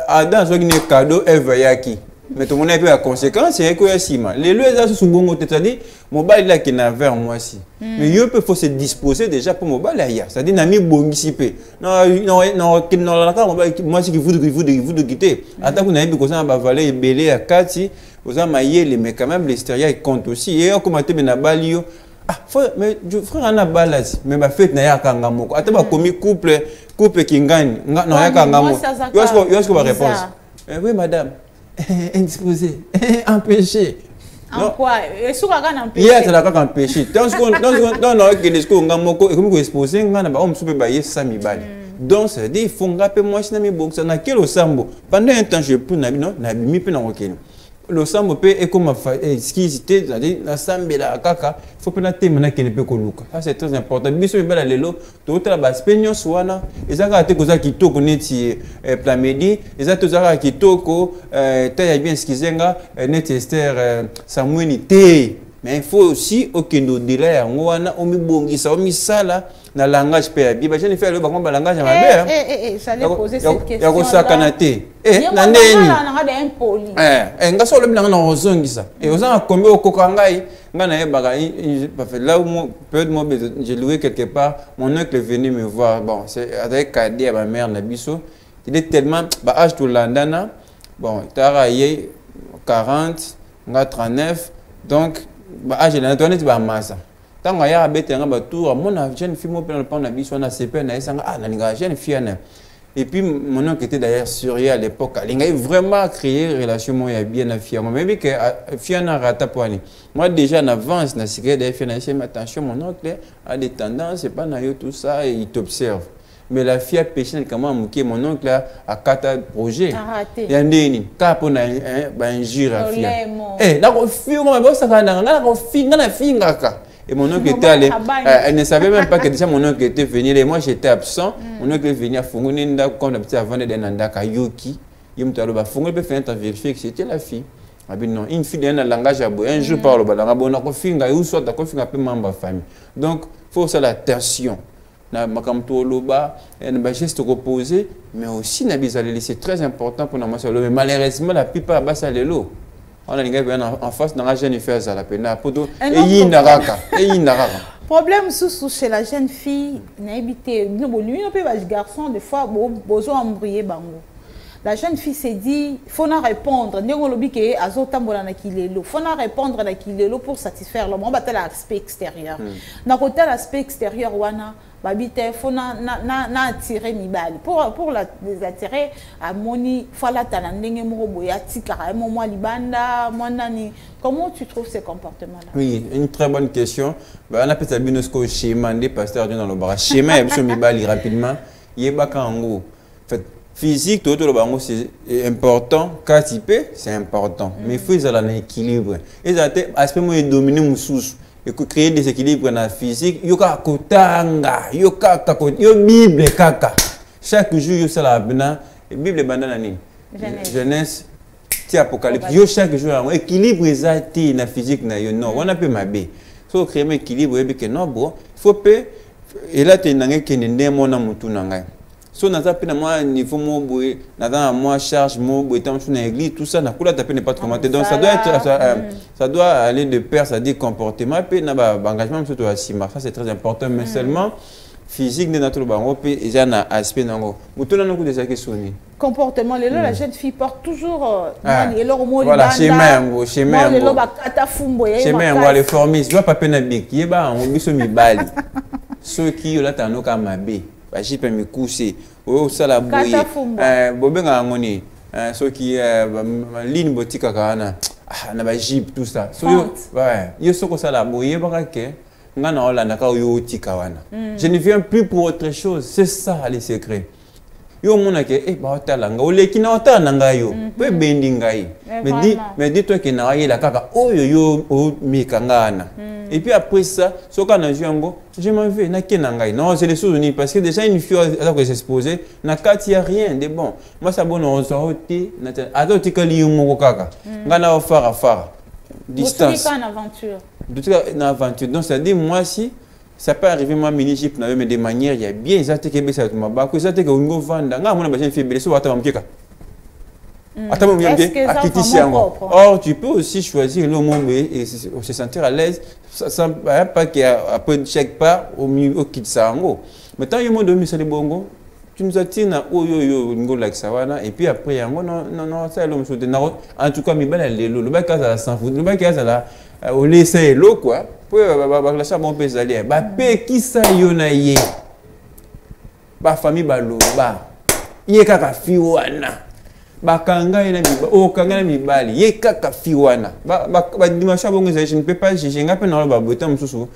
S4: Adam soit un cadeau Eve yaki mais tout le monde a vu la conséquence c'est que sima les lois là sont bon c'est-à-dire mobile là qui n'a vers moi si mais il faut se disposer déjà pour mobile là c'est-à-dire n'a mis bongisipé non la mobile moi si vous quitter attends qu'on a vu que ça va valer belé à 4 vous avez maillé mais quand même l'extérieur il compte aussi et on commence à balio mais frère on a balaz mais ma fête n'a ya kangamoko attends ba commis couple qui gagne non ya kangamoko yo est-ce que va répondre oui madame indisposé empêché
S1: en quoi et sur ka na empêché
S4: hier c'est la ka empêché dans que les ko ngamoko et comme ko exposer ngana ba on soupe ba yesa mibali donc ça dit il faut ngape moi sina mi boksa na kelo sambo pendant un temps je peux na non na mi pe na okelo le sambo pe et comme excusité c'est-à-dire la sambela kaka faut pas na tema na kene pe ko luka ça c'est très important biso bela lelo to tala ba spenyo swana ezaka te koza kitoko neti plamedi ezaka zaka kitoko ta ya bien skizenga neti Esther Samuel te mais il faut aussi okendo dira ya ngwana o mibongisa o misala na langage pe ya biba je ne fais le ba langage ya mabe
S1: j'allais poser cette question
S4: ya ko sakana te
S1: na ndeni na impoli
S4: ngaso le bilanga na ozongisa et ozanga kombe okoka ngai ngana yebaka là où peut-être j'ai loué quelque part mon oncle est venu me voir bon c'est avec cadet à ma mère Nabiso il est tellement bah âge tout landana bon tara yé 40 nga 39 donc bah âge là toi n'est pas massa tant que ya bête nga ba tour mon jeune fille mo pe na biso na CP na esanga na ninga jeune fille na. Et puis, mon oncle était d'ailleurs suré à l'époque. Il a vraiment créé une relation bien à Fiana. Mais que Fiana Ratapoani. Moi, déjà, en avance, dans la de Fiana, mais attention, mon oncle a des tendances, c'est pas tout ça, et il t'observe. Mais la fille a péché, comment mon oncle a 4 projets. Il y a un déni. Quand on a un gire à Fiana. Eh, là, on fait, on a fait, et mon oncle était allé, elle ne savait même pas que déjà mon oncle était venu, et moi j'étais absent. Mon oncle est venu à Fongoninda, comme d'habitude avant de Nanda Kayoki. Il me dit, Fongo peut faire vérifier que c'était la fille. Non, une fille d'un langage à bout. Un jour par le bas, on a fait un soit d'accord, un peu membre de famille. Donc, il faut ça l'attention. Na makamto loba, un geste reposé, mais aussi c'est très important pour nous. Mais malheureusement, la plupart bas à l'élo. On a des gens en face dans la jeune fille à la peine.
S1: Problème sous chez la jeune fille, n'habité, nous les garçons des fois besoin embrouiller bango. La jeune fille s'est dit, il faut répondre. Il faut répondre à pour satisfaire l'homme. On va l'aspect extérieur. Dans l'aspect extérieur, il faut attirer Mibali. Pour les attirer, il faut comment tu trouves ces comportements-là?
S4: Oui, une très bonne question. On a peut-être un schéma des pasteurs dans le bar. Schéma est Mibali rapidement. Il y a physique, tout le bango c'est important. Catipé, c'est important. Mais il faut avoir un équilibre. Et ça aspect moi dominer mon sous. Et créer des équilibres dans la physique. Yoka kotanga, yoka yo Bible kaka. Chaque jour yo ça la bena. Bible bandana ni. Genèse. Ti Apocalypse. Yo chaque jour équilibre exact na physique na yo non. On a peu mabé. So créer un équilibre et que non bon. Faut peu et là tu n'as que ne mona mutu nanga. So naza pe na moi niveau mo boy naza moi charge mo boy tant sur l'église tout ça na kula taper ne pas commenter donc ça doit être ça doit aller de pair ça dit comportement pe na ba engagement surtout à sima ça c'est très important mais seulement physique de notre bango pe déjà na aspect nango mutu na ko déjà question ni
S1: comportement la jeune fille porte toujours
S4: voilà chemin les formis doit pas peine bik yeba on biso mibali ceux qui là tano ka mabe ba jipe mi coucher o sala boye bobenga ngoni ceux qui ligne botika kana na ba jipe tout ça so yo soko sala boye ba ke ngana olanda ka yo tika wana je ne viens plus pour autre chose c'est ça les secrets yo mona ke ba otalanga oleki na otalanga yo pe bendi ngai mais dis-toi que na la kaka oyo yo o mikangana et puis après ça soka na jango je m'en vais na kenanga non c'est les souvenirs parce que déjà une fille alors que s'exposer na kati ya rien de bon moi ça bon on sorti na ato tikali yo moko kaka ngana fara distance une aventure donc ça dit moi si ça peut arriver moi mini-jeep mais de manière il y a bien exact que ça ma ba que ça que on vanda nga mona ba jeune fille blessée wata mkeka attends moi or tu peux aussi choisir le moment et se sentir à l'aise ça pas qu'il y a après chaque part au milieu au kitsango mais tant yo mo domi ça les bongo tu nous attires na oyo ngo like sawana et puis après yango non ça l'homme sauter en tout cas mi bala lelo le ba kaza sans foot le ba kaza là au laisser l'eau quoi pour la chambre on peut aller ba pe qui ça yo na ye ba famille ba lo ba ye kaka fiwana ba kanga ina mi o kanga na mi bali ye kaka fiwana ba dimanche bongo je ne peux pas j'ai ngape na ba botam mususu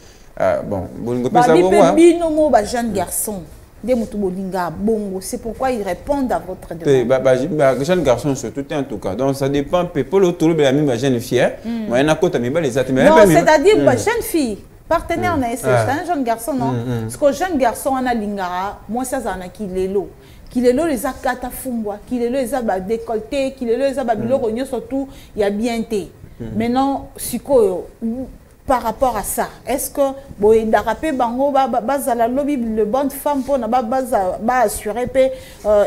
S4: bon bongo pesa bongo
S1: ba bino mo ba jeune garçon des moutoubolinga bongo c'est pourquoi ils répondent à votre demande
S4: jeune garçon surtout en tout cas donc ça dépend pour le tour de la même jeune fille moi na kota mi bali exactement
S1: non c'est-à-dire ba jeune fille partenaire na c'est un jeune garçon non parce que jeune garçon on a lingara moi ça na kilelo les akata fumbwa kilelo les aba décolleté kilelo les aba biloko surtout il y a bien té maintenant sikoyo par rapport à ça, est-ce que boy d'arapé bango bazala lobby le bonne femme pour na assurer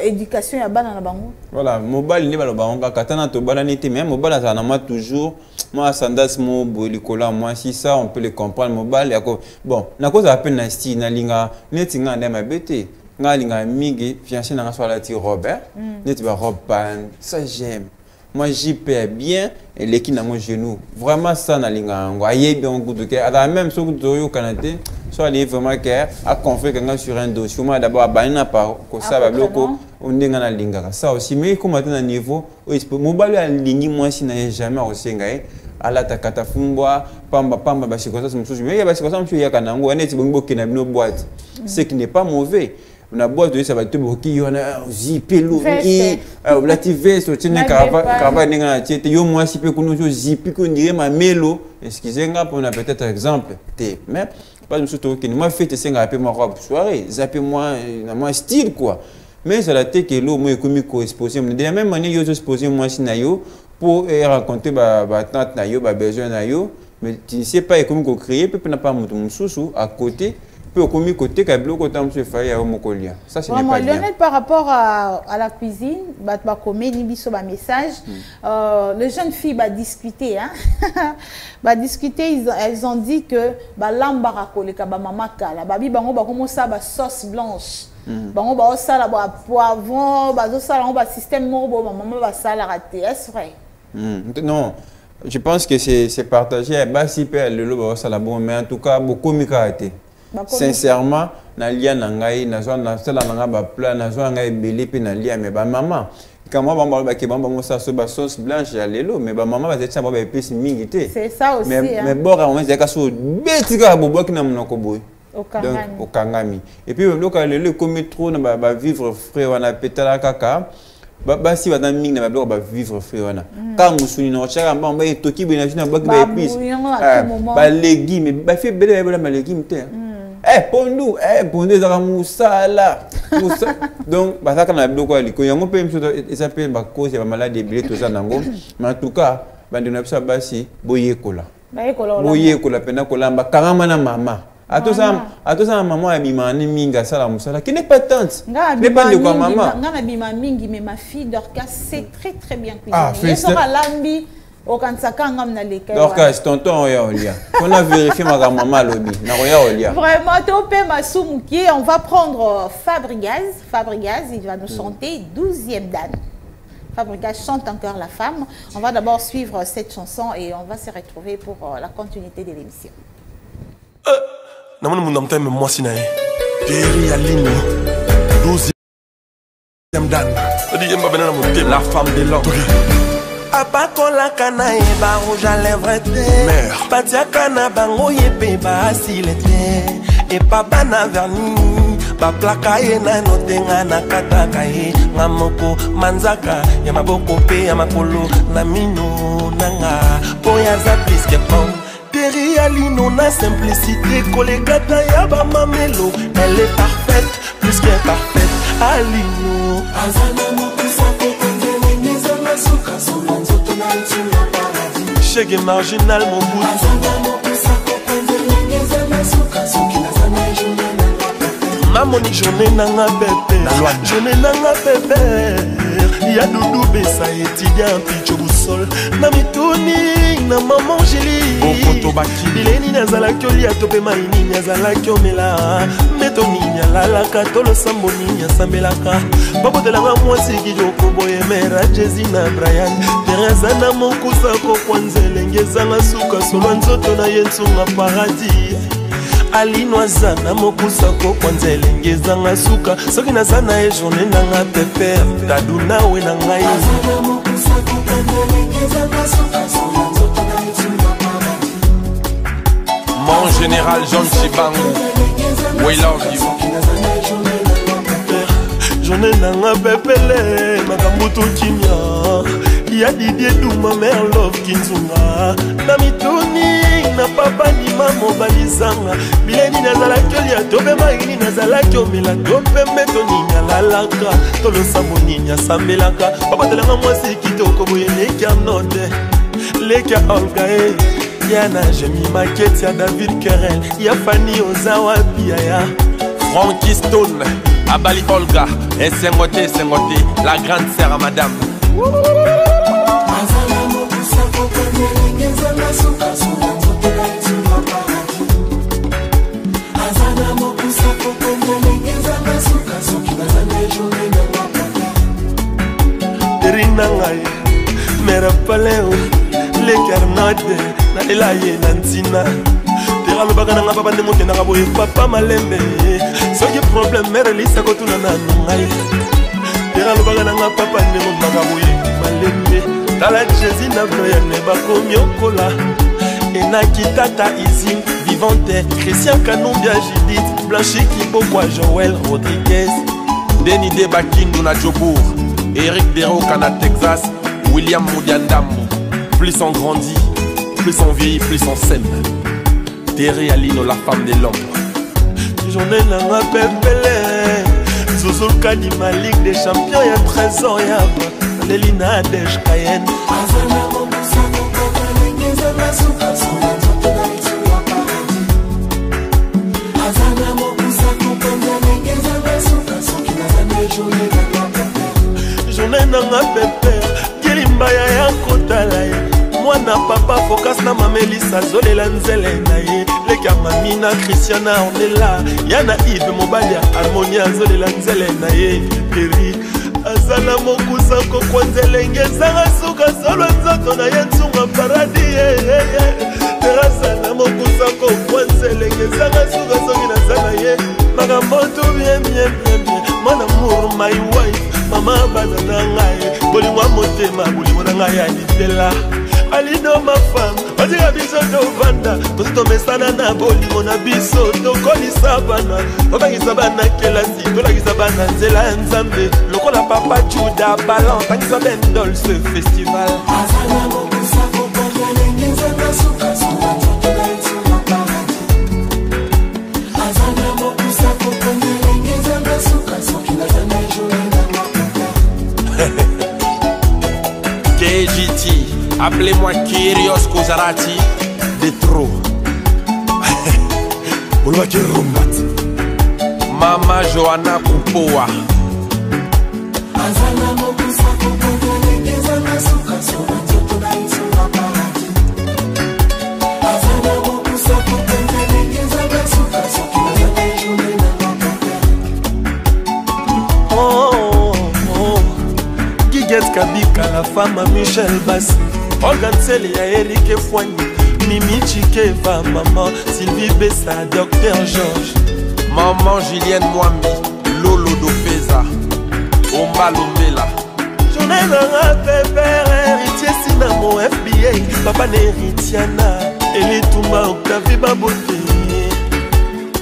S1: éducation ya bana na bango?
S4: Voilà, mobile ni balo bango katana to bala nité mais mobile ça na toujours moi sandas mo bolikola moi si ça on peut le comprendre mobile yako bon na cause appelle na style na linga netinga ndema bete nga linga migi fiancé na swala ti Robert neti ba robe pan ça j'aime. Moi j'y paie bien et les qui n'ont genou vraiment ça na linga ngo aye bien goût de cœur à même so goût yo canadien soit aller vraiment cœur à confier quelqu'un sur un dossier moi d'abord banina par ko ça ba bloko on ndinga na linga ça aussi mais comme à un niveau mobile ya lingi moi si na jamais aussi ngai ala takata fumbwa pamba ba chikosa msusu mais ya ba chikosa msusu ya kanango aneti bongo kina bino boîte ce qui n'est pas mauvais on a boîte de ça va te bloquer on a zipé l'ouvrier la tive sur tine cava ninga tiete yo moi si peu kuno zipi ko ndire ma melo excusez-moi pour un peut-être exemple té mais pas nous surtout que moi fait singa appel moi robe soirée zappé moi moi style quoi mais ça la té que l'eau moi comme ko exposer de la même manière yo exposer moi si na yo pour raconter ba tante na yo ba besoin na yo mais tu ne sais pas comment ko créer peut n'a pas mususu à côté peu comme côté kablo ko tam se faille au mokolia ça c'est pas bien.
S1: Lionel par rapport à la cuisine ba comé ni biso ba message les jeunes filles ba discuter hein ba discuter elles ont dit que ba lambara koleka ba mama kala ba bi bango ba commencer ba sauce blanche bango ba osala ba poivron ba osala ba système moko ba maman ba sala raté est-ce vrai?
S4: Non, je pense que c'est partagé ba si pe le lo ba osala bon mais en tout cas beaucoup mika été sincèrement na lia na ngai na zo na sala na ba plat na zo ngai belé pe na lia mais ba maman quand moi ba ke ba ça so ba sauce blanche ya lelo mais ba maman ba zetsa ba épice mingi té
S1: c'est ça aussi
S4: mais bora on zeka so betika bobo ki na monoko boy donc au kangami et puis le lelo comme trop na ba vivre frais wana petala kaka ba si ba mingi na ba vivre frais wana ka musuni na chaka ba toki be na jina ba épice ba légumes ba fait belé ba légumes té pondu za musala donc ça kana biloko aliko yango pe mso s'appelle ba cause ya maladie bilé to ça nango mais en tout cas bandi na bisa basi boyekola pena kolamba kangama na mama ato ça maman a bimani minga sala musala qui n'est pas tante n'est pas de quoi maman
S1: ngana bima mingi mais ma fille Dorcas c'est très bien cuisiner sera lambi
S4: Dorcas, tonton, on a vérifié ma maman lobby.
S1: Vraiment, on va prendre Fabregas, il va nous chanter 12e Dan. Fabregas chante encore la femme. On va d'abord suivre cette chanson et on va se retrouver pour la continuité de l'émission.
S6: La femme de l'homme. Apakola kana eba rouge à lèvres te Patia kana bango yepe ba asilete E papa na verni baplaka ye nano te nga nakataka ye nga moko manzaka ya maboko pe ya makolo na mino nanga po yaza plus que bon Terry Alino na simplicité kolekata ya bamamelo elle est parfaite plus que parfaite Alino azana mokusa kokondele ngezanga suka solo nzoto na nzula paradis chege marginal mon bout azana mokusa kokondele ngezanga suka soki na sana journée na moni journée nanga bébé journée nanga bébé ya doudou besa étudiant picho boussol na mituni na maman Julie okoto baki bileni nazala kyoli atope maini nazala kyomela metoni nyalala katolo samboni nyasambelaka babotelanga mwasi kijoko boye mera Jezi na Brian Teresa na mokusa ko kwanzele ngezanga suka solo nzoto na yensunga paradis Alinoaza na mokusa ko kwanzele ngezanga suka soki nazana e journée nanga pepe tadu nawe na ngai
S7: Mon général John Chibangu, we love you.
S6: Journée nanga pepele makambuto kimia ya Didier Duma mère love kinzunga na mituni na papa ni mamo balizanga bileni nazala kyoli atobe maini nazala kyomela tope metoni nyalalaka tolo samoni nyasambelaka babatelanga mwasi kitoko boyeleki anote leki Olga yana jemi maketi ya David Kerel ya Fanny Ozawa Piaya
S7: Frankie Stone, Abali Olga, et Sengote, la grande sœur à madame.
S6: Rinangaye, mera paleo, le carnade, na elaye nantina. Tera lo bagana nga papa ndemote na kaboye papa malembe. Soki problème mera lisa ko tuna na ngai. Tera lo bagana nga papa ndemote na kaboye malembe. Tala Jezi na Brian ne bakomi okola. Ena kitata ici vivante, Christian Kanumbia Judith, Blanchi Kibokwa Joël Rodriguez,
S7: Denis Debakindu na Jobour, Eric Deroka na Texas, William Moudiandambo. Plus on grandit, plus on vieillit, plus on s'aime. Terry Alino, la femme de l'homme.
S6: Journée nanga pepele, Zouzoul Kadima Ligue des Champions, y'a trésor y'a Lelina Dej Cayenne. Journée nanga pepe, Kilimbaya ya kotala ye. Mwana papa focus na mamelisa zolela nzele na ye. Leka mamina Christiana Ornella, yana Yves Mobalia Harmonia zolela nzele na ye. Terry azala mokusa ko kwanzele ngezanga suka solo nzoto na ye nsunga paradis. Terasa mokusa ko kwanzele ngezanga suka soki na zana ye. Magamoto bien bien bien bien. Mon amour my wife, mama banana ngai. Bolingo motema bolingo na ngai alitela. Alino ma femme, odira biso to vanda. Tosi to mesana na bolingo na biso to kolisa bana. Obangisa bana kelasi, tolakisa bana nzela nzambe. Lokola papa Juda Balan, tangisa bendol ce festival. Azana mokusa ko kondele ngezanga suka suka nzoto na nzula paradis. Azana mokusa ko kondele ngezanga suka soki na zana journée na
S7: KGT, appelez-moi Kyrios Kozarati de trop. Mama Johanna Kupoa.
S6: Kabika la femme Michel Bass, Olga Nsele ya Eric Fouani, Mimi Chikeva, maman Sylvie Bessa, Docteur Georges,
S7: maman Julienne Mwambi, Lolo Dopeza, Omba Lombela.
S6: Journée nanga pépère, héritier Sinamo FBA, papa Neritiana, Eli Toumba Octavie Babote,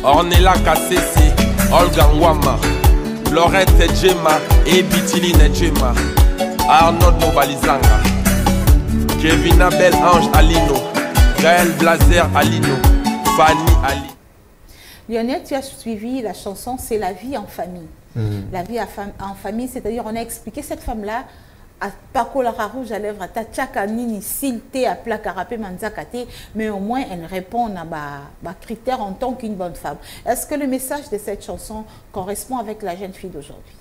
S7: Ornella Kassese, Olga Nwama, Laurette Djema et Bitiline Djema, Arnold Mobalizanga, Kevin Abel Ange Alino, Gaël Blazer Alino, Fanny Ali.
S1: Lionel, tu as suivi la chanson C'est la vie en famille. La vie en famille, c'est-à-dire on a expliqué cette femme-là à Pacolara rouge à lèvres, à Tachaka Nini, Silte, à Placarapé, Manzakate, mais au moins elle répond à ma critère en tant qu'une bonne femme. Est-ce que le message de cette chanson correspond avec la jeune fille d'aujourd'hui?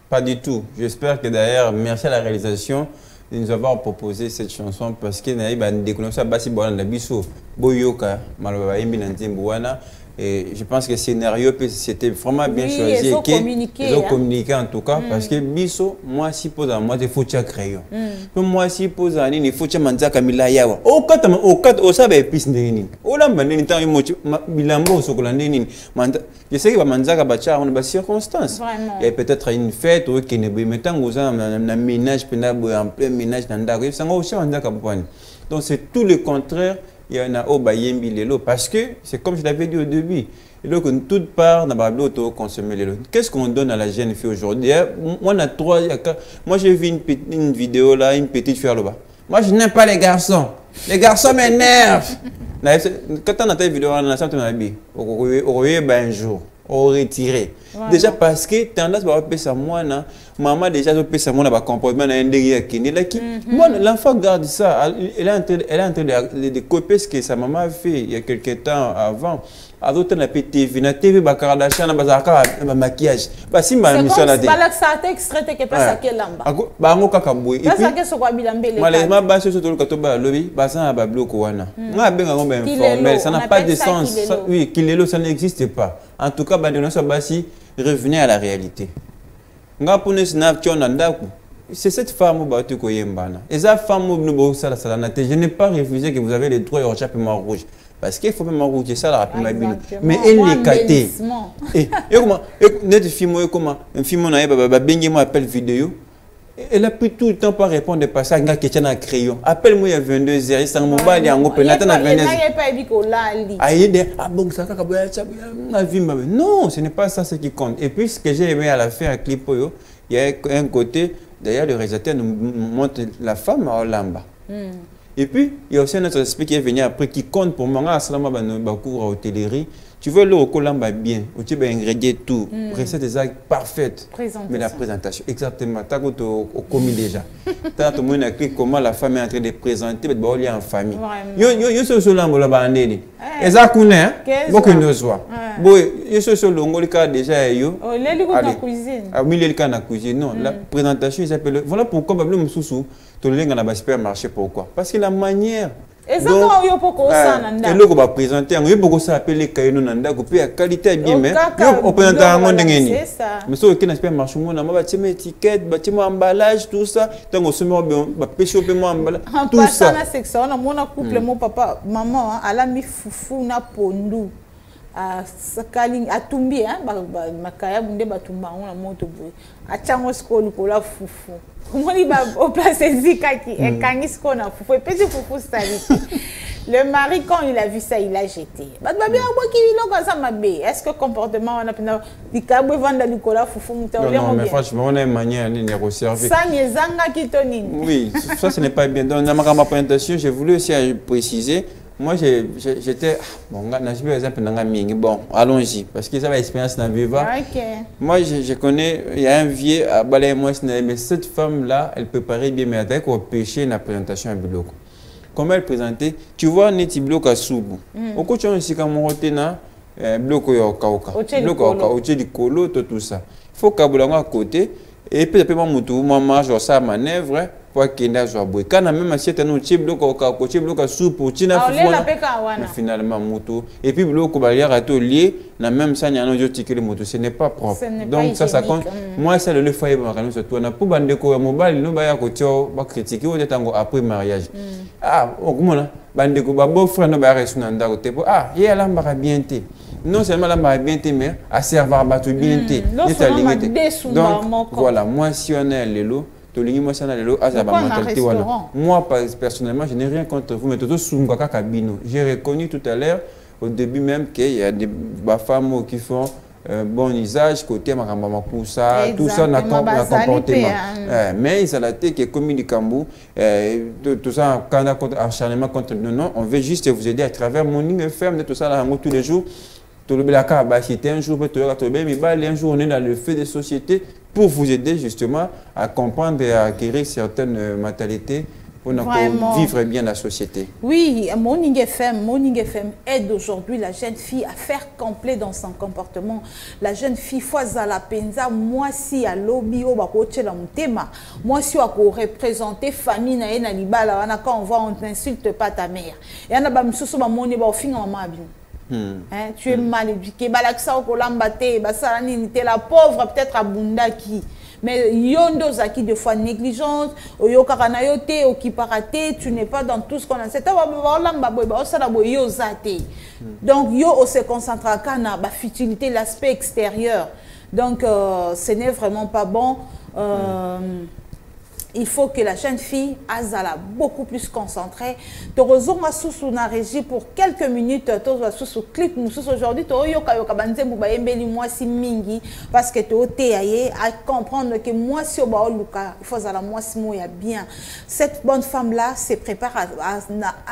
S4: Pas du tout. J'espère que d'ailleurs, merci à la réalisation de nous avoir proposé cette chanson parce que nous avons déconné ça, Bassi Boana, Bisso, Boyoka, Malaba, Mbinantimbuana. Et je pense que le scénario, c'était vraiment bien choisi. Ils ont communiqué en tout cas, parce que Bisso, moi, si pose à moi, il faut que tu crayon. Moi, si pose à il faut que tu manges Kamila Yawa. Au quatre, au sabre, épice de Nini. Au lamba, Nini, tant Bilambo, Sokolandini. Je sais qu'il va manger à Bacha, on a des circonstances. Il y a peut-être une fête, ou qu'il y a un ménage, en plein ménage, dans la rue, ça va aussi manger à Kapouani. Donc, c'est tout le contraire. Il y en a au Bayembi Lelo parce que c'est comme je l'avais dit au début. Et donc, toute part, dans la auto consommer Lelo. Qu'est-ce qu'on donne à la jeune fille aujourd'hui? Moi, j'ai vu une vidéo là, une petite fille là-bas. Moi, je n'aime pas les garçons. Les garçons m'énervent. Quand on a cette vidéo, on a ça, on a dit, un jour, on retire. Déjà parce que tendance à faire ça, moi, maman déjà fait ça, moi, dans comportement, l'enfant garde ça. Elle est en train de copier ce que sa maman a fait il y a quelques temps avant. À d'autres, on a fait TV, na TV, Kardashian, na maquillage. Si ma mission là,
S1: c'est comme ça extrait que passe à quel lamba.
S4: Bah on kakaboué.
S1: Et puis,
S4: malheureusement, bah sur ce tout le katoba lobby, bah ça a bablo kowana. Moi, ben on informel, ça n'a pas de sens. Oui, kilelo, ça n'existe pas. En tout cas, bah de notre basi, revenez à la réalité. C'est cette femme qui est et cette femme je n'ai pas refusé que vous avez les droits au chapeau rouge. Parce qu'il faut même rouge, ça la mais elle est catée. Et comment un film appelle vidéo. Elle a pris tout le temps pour répondre parce qu'elle a question à crayon. Appelle-moi à 22h, ça m'a pas dit en open. Non, ce n'est pas ça ce qui compte. Et puis ce que j'ai aimé à la fin à clip, il y a un côté, d'ailleurs le réalisateur nous montre la femme à Olamba. Et puis il y a aussi un autre aspect qui est venu après qui compte pour moi à Salama Bakour à hôtellerie. Tu veux le colamba bien, tu veux ingrédier tout, recette exacte parfaite. Mais la présentation, exactement, tu as commis déjà. Tu as tout le monde écrit comment la femme est en train de présenter, mais il y a en famille. Yo so so lambo la bandeli. Exactement, beaucoup de soit. Boy, yo so so longo le cas déjà yo.
S1: Oh, les ligo na cuisine.
S4: Ah oui, les cas na cuisine. Non, la présentation, ils s'appellent. Voilà pourquoi Bablo Moussou, tout le monde dans le supermarché pourquoi? Parce que la manière.
S1: Exactement, il y a beaucoup de ça.
S4: Et là, on va présenter, il y a beaucoup de ça appelé Kaino Nanda, la qualité est bien, mais on peut entendre un monde. Mais ce qui est un marché, on a une étiquette, un emballage, tout ça. Donc, on se met à pêcher au paiement emballage. Tout ça.
S1: En passant, on a un couple, mon papa, maman, elle a mis foufou na pondu. À Tumbi, Makaya Bunde Batumba, on a moto boy. À Chango School, on a foufou. Comment il va au place Zikaki et Kangis qu'on a foufou. Et petit foufou, ça le mari, quand il a vu ça, il a jeté. Est-ce que comportement, on a pu dire que vendre du cola foufou,
S4: non, mais franchement, on a une manière de négocier.
S1: Oui,
S4: ça, ce n'est pas bien. Dans ma présentation, j'ai voulu aussi préciser. Moi, j'étais. Bon, allons-y, parce que ça va expérience dans Viva. Moi, je connais, il y a un vieux à Balay, mais cette femme-là, elle préparait bien, mais avec au péché la présentation à Biloko. Comment elle présentait? Tu vois, Neti Biloko à Soubou. Au côté, on sait comment on a Biloko à Okaoka. Biloko à Kolo, tout ça. Il faut qu'à à côté. Et puis, après, maman, je ça manœuvre. Pour qu'il y ait un bois. Quand même assiette un outil bloc au côté bloc à soupe au tina finalement moto et puis bloc au barrière à tout lié na même ça il y a un autre ticket de moto ce n'est pas propre donc ça compte moi c'est le foyer marano sur toi na pour bande ko mobile no ba ya ko tio ba critiquer au tango après mariage au comment bande ko ba beau frère no ba resu na ndako te ah il a mbara bien té non seulement la mbara bien té mais à servir ba tout bien té donc voilà moi si on est lelo moi, personnellement, je n'ai rien contre vous, mais tout j'ai reconnu tout à l'heure, au début même, qu'il y a des femmes qui font bon usage, côté Maramba Poussa, tout ça n'a comportement. Mais ils ont la tête qui est commis du Cambou, tout ça, quand on a acharnement contre nous, non, on veut juste vous aider à travers Morning FM, tout ça, là, tous les jours. C'était un jour, un jour, on est dans le feu des sociétés pour vous aider justement à comprendre et à acquérir certaines mentalités pour vivre bien la société. Oui,
S1: Morning FM aide aujourd'hui la jeune fille à faire complet dans son comportement. La jeune fille, la penza, moi si à lobby, moi si à représenter famille na libala, quand on voit on n'insulte pas ta mère. Et on a ba msusu ba moni ba ofinga mama bien. Tu es mal éduqué, la pauvre peut-être à Bundaki. Mais yondo zaki de fois négligence, oyo karanayote, okiparaté, tu n'es pas dans tout ce qu'on a. C'est donc yo se concentre à la futilité, l'aspect extérieur. Donc ce n'est vraiment pas bon. Il faut que la jeune fille azala beaucoup plus concentrée. Torozon a sous na régie pour quelques minutes. Torozon sous clip nous aujourd'hui. Toroyo kayoka banze buba embeli moi si mingi parce que to teaye à comprendre que moi si oba luka il faut azala moi si moya bien. Cette bonne femme là se prépare à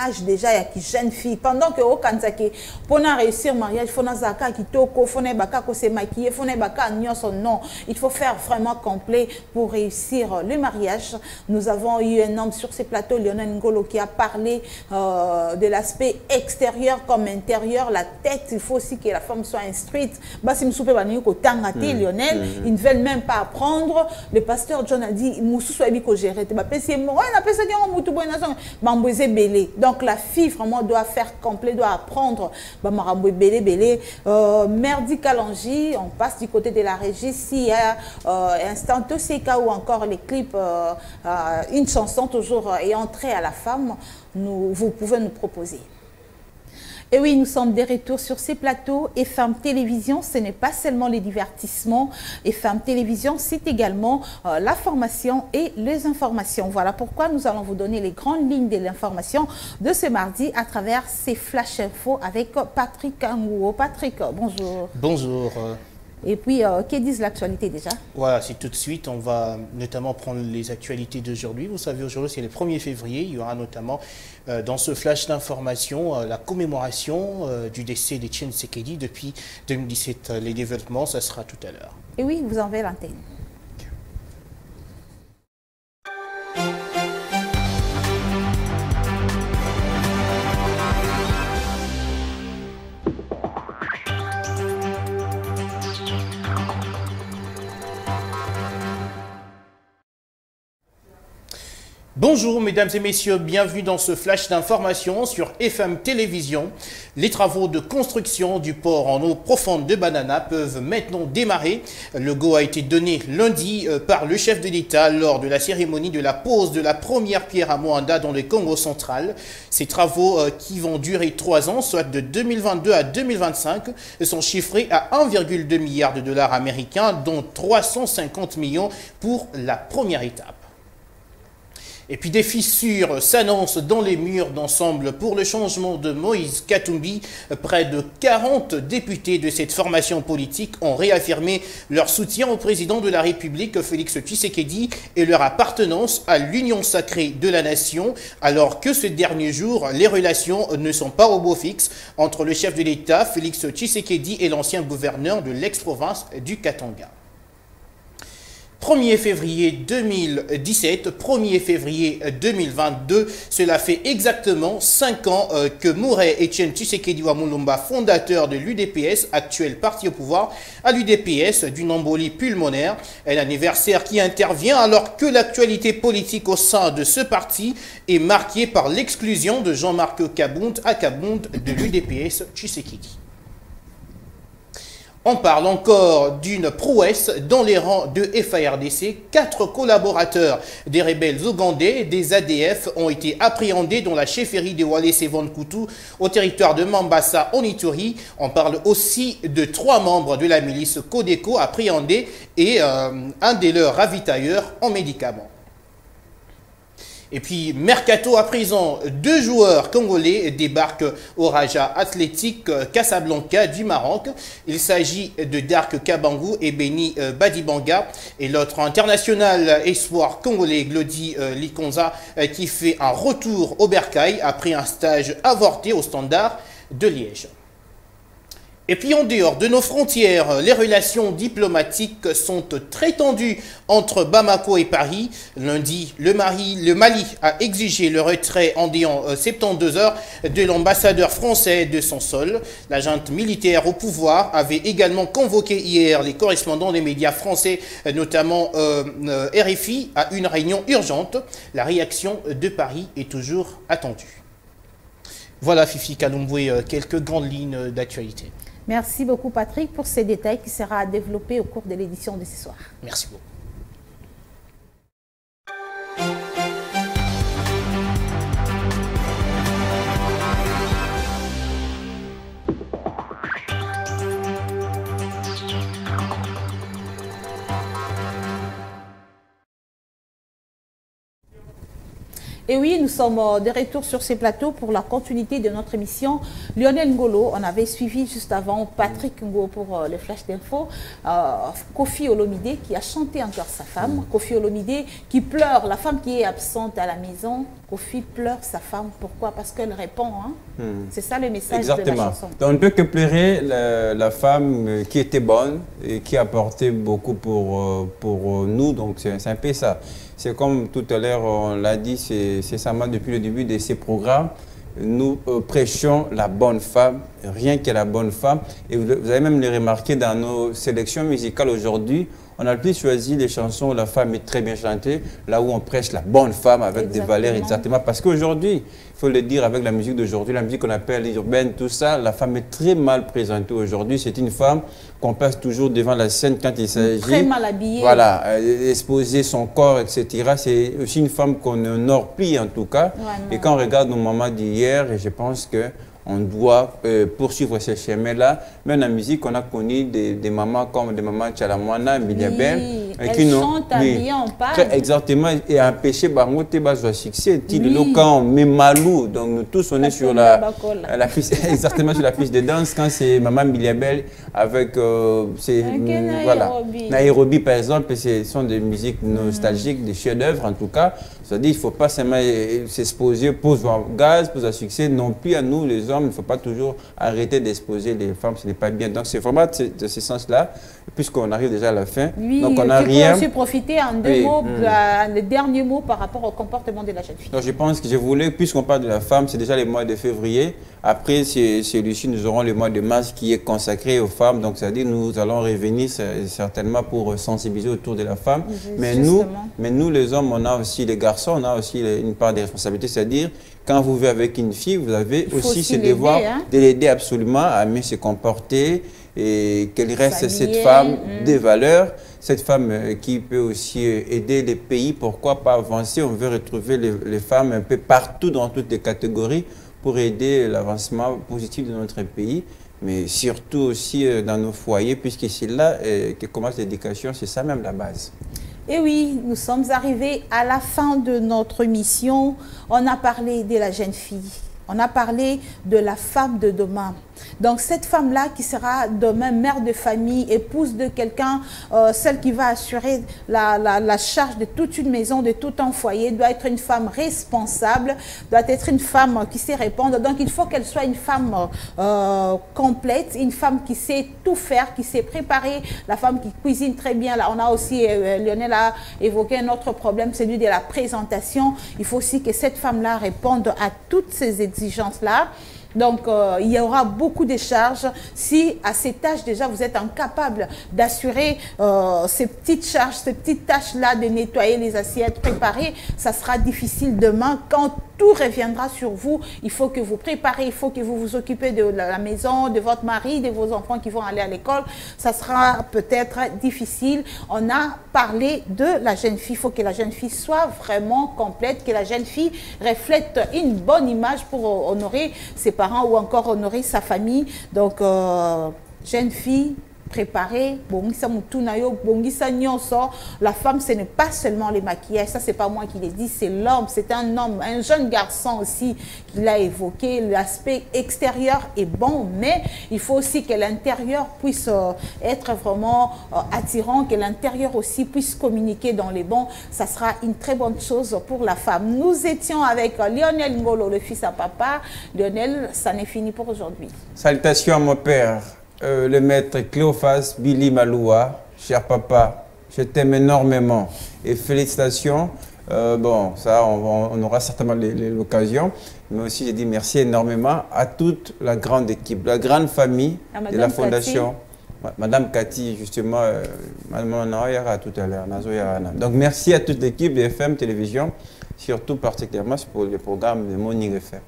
S1: âge déjà ya qui jeune fille pendant que au kanzaki pour na réussir mariage faut na zaka qui toko faut na baka ko se maquiller faut na baka nyonso non il faut faire vraiment complet pour réussir le mariage. Nous avons eu un homme sur ces plateaux, Lionel Ngolo, qui a parlé de l'aspect extérieur comme intérieur, la tête. Il faut aussi que la femme soit instruite. Lionel, ils ne veulent même pas apprendre. Le pasteur John a dit, donc la fille vraiment doit faire complet, doit apprendre. Merdi Kalanji, on passe du côté de la régie. S'il y a Instant Toseka ou encore les clips. Une chanson toujours et entrée à la femme, vous pouvez nous proposer. Et oui, nous sommes de retour sur ces plateaux. FM Télévision, ce n'est pas seulement les divertissements. FM Télévision, c'est également la formation et les informations. Voilà pourquoi nous allons vous donner les grandes lignes de l'information de ce mardi à travers ces Flash Info avec Patrick Angouo. Patrick, bonjour.
S8: Bonjour.
S1: Et puis, que disent l'actualité déjà?
S8: Voilà, c'est tout de suite. On va notamment prendre les actualités d'aujourd'hui. Vous savez, aujourd'hui, c'est le 1er février. Il y aura notamment, dans ce flash d'information, la commémoration du décès d'Etienne Tshisekedi depuis 2017. Les développements, ça sera tout à l'heure.
S1: Et oui, vous enlevez l'antenne.
S8: Bonjour mesdames et messieurs, bienvenue dans ce flash d'information sur FM Télévision. Les travaux de construction du port en eau profonde de Banana peuvent maintenant démarrer. Le go a été donné lundi par le chef de l'État lors de la cérémonie de la pose de la première pierre à Moanda dans le Congo central. Ces travaux qui vont durer 3 ans, soit de 2022 à 2025, sont chiffrés à 1,2 milliard de dollars américains, dont 350 millions pour la première étape. Et puis des fissures s'annoncent dans les murs d'ensemble pour le changement de Moïse Katumbi. Près de 40 députés de cette formation politique ont réaffirmé leur soutien au président de la République, Félix Tshisekedi, et leur appartenance à l'union sacrée de la nation, alors que ce dernier jour, les relations ne sont pas au beau fixe entre le chef de l'État, Félix Tshisekedi, et l'ancien gouverneur de l'ex-province du Katanga. 1er février 2017, 1er février 2022, cela fait exactement 5 ans que mourait Etienne Tshisekedi Wamulumba, fondateur de l'UDPS, actuel parti au pouvoir, à l'UDPS d'une embolie pulmonaire. Un anniversaire qui intervient alors que l'actualité politique au sein de ce parti est marquée par l'exclusion de Jean-Marc Kabound à Kabound de l'UDPS Tshisekedi. On parle encore d'une prouesse dans les rangs de FARDC. 4 collaborateurs des rebelles ougandais des ADF ont été appréhendés dans la chefferie de Wale Sevon Kutu au territoire de Mambasa en Ituri. On parle aussi de 3 membres de la milice Codeco appréhendés et un de leurs ravitailleurs en médicaments. Et puis, mercato à présent, 2 joueurs congolais débarquent au Raja Athletic Casablanca du Maroc. Il s'agit de Dark Kabangou et Beni Badibanga. Et l'autre international espoir congolais, Glody Likonza, qui fait un retour au Bercail après un stage avorté au Standard de Liège. Et puis en dehors de nos frontières, les relations diplomatiques sont très tendues entre Bamako et Paris. Lundi, le Mali a exigé le retrait en déant 72 heures de l'ambassadeur français de son sol. La junte militaire au pouvoir avait également convoqué hier les correspondants des médias français, notamment RFI, à une réunion urgente. La réaction de Paris est toujours attendue. Voilà Fifi Kalumbwe, quelques grandes lignes d'actualité.
S1: Merci beaucoup Patrick pour ces détails qui sera développé au cours de l'édition de ce soir.
S8: Merci beaucoup.
S1: Et oui, nous sommes de retour sur ces plateaux pour la continuité de notre émission. Lionel Ngolo, on avait suivi juste avant Patrick Ngo pour le flash d'info. Kofi Olomide qui a chanté encore sa femme. Kofi Olomide qui pleure, la femme qui est absente à la maison. Kofi pleure sa femme. Pourquoi? Parce qu'elle répond. Hein? C'est ça le message de la chanson.
S4: Donc, on ne peut que pleurer la femme qui était bonne et qui apportait beaucoup pour nous. Donc c'est un peu ça. C'est comme tout à l'heure, on l'a dit, c'est ça depuis le début de ces programmes. Nous prêchons la bonne femme, rien que la bonne femme. Et vous avez même le remarqué dans nos sélections musicales aujourd'hui, on a plus choisi les chansons où la femme est très bien chantée, là où on prêche la bonne femme avec des valeurs exactement. Parce qu'aujourd'hui, il faut le dire avec la musique d'aujourd'hui, la musique qu'on appelle urbaine, tout ça, la femme est très mal présentée aujourd'hui. C'est une femme qu'on passe toujours devant la scène quand il s'agit...
S1: Très mal habillée.
S4: Voilà, exposer son corps, etc. C'est aussi une femme qu'on honore plus en tout cas. Ouais, et quand on regarde nos mamans d'hier, je pense que on doit poursuivre ce chemin-là. Même en musique, on a connu des mamans comme des mamans Tchalamwana, Miliabel.
S1: Oui, elles chantent habillées en pâle.
S4: Exactement, et empêcher Bangote Bazo succès. Quand on met Malou, donc nous tous on est sur la fiche, exactement sur la fiche de danse. Quand c'est maman Miliabel avec voilà, Nairobi par exemple, ce sont des musiques nostalgiques, des chefs-d'œuvre en tout cas. C'est-à-dire qu'il ne faut pas seulement s'exposer pour un gaz, pour un succès, non plus à nous les hommes. Il ne faut pas toujours arrêter d'exposer les femmes, ce n'est pas bien. Donc c'est vraiment de ce sens-là, puisqu'on arrive déjà à la fin.
S1: Oui,
S4: donc on a rien.
S1: Peux aussi profiter en deux mots, le dernier mot par rapport au comportement de la jeune fille.
S4: Donc je pense que je voulais, puisqu'on parle de la femme, c'est déjà le mois de février. Après, celui-ci, nous aurons le mois de mars qui est consacré aux femmes. Donc c'est-à-dire nous allons revenir certainement pour sensibiliser autour de la femme. Mais nous, les hommes, on a aussi les garçons, on a aussi une part de responsabilité, c'est-à-dire quand vous vivez avec une fille, vous avez aussi ce devoir de l'aider absolument à mieux se comporter et qu'elle reste cette femme des valeurs, cette femme qui peut aussi aider les pays, pourquoi pas avancer. On veut retrouver les femmes un peu partout dans toutes les catégories pour aider l'avancement positif de notre pays, mais surtout aussi dans nos foyers, puisque c'est là que commence l'éducation, c'est ça même la base.
S1: Et oui, nous sommes arrivés à la fin de notre mission. On a parlé de la jeune fille. On a parlé de la femme de demain. Donc cette femme-là qui sera demain mère de famille, épouse de quelqu'un, celle qui va assurer la charge de toute une maison, de tout un foyer, doit être une femme responsable, doit être une femme qui sait répondre. Donc il faut qu'elle soit une femme complète, une femme qui sait tout faire, qui sait préparer, la femme qui cuisine très bien. Là, on a aussi, Lionel a évoqué un autre problème, celui de la présentation. Il faut aussi que cette femme-là réponde à toutes ces exigences-là. Donc, il y aura beaucoup de charges. Si, à cet âge, déjà, vous êtes incapable d'assurer ces petites charges, ces petites tâches-là, de nettoyer les assiettes, préparer, ça sera difficile demain. Quand tout reviendra sur vous, il faut que vous préparez, il faut que vous vous occupez de la maison, de votre mari, de vos enfants qui vont aller à l'école. Ça sera peut-être difficile. On a parlé de la jeune fille. Il faut que la jeune fille soit vraiment complète, que la jeune fille reflète une bonne image pour honorer ses parents ou encore honorer sa famille. Donc, jeune fille, préparer, bongisa mutunayo, bongisa nyonso. La femme, ce n'est pas seulement les maquillages, ça c'est pas moi qui l'ai dit, c'est l'homme, c'est un homme, un jeune garçon aussi qui l'a évoqué. L'aspect extérieur est bon, mais il faut aussi que l'intérieur puisse être vraiment attirant, que l'intérieur aussi puisse communiquer dans les bons. Ça sera une très bonne chose pour la femme. Nous étions avec Lionel Ngolo, le fils à papa. Lionel, ça n'est fini pour aujourd'hui.
S4: Salutations à mon père, le maître Cléophas Billy Maloua. Cher papa, je t'aime énormément et félicitations. Bon, ça, on aura certainement l'occasion. Mais aussi, j'ai dit merci énormément à toute la grande équipe, la grande famille de la Fondation. Madame Cathy, justement, Madame Naoyara tout à l'heure. Donc, merci à toute l'équipe de FM Télévision, surtout particulièrement pour le programme de Morning FM.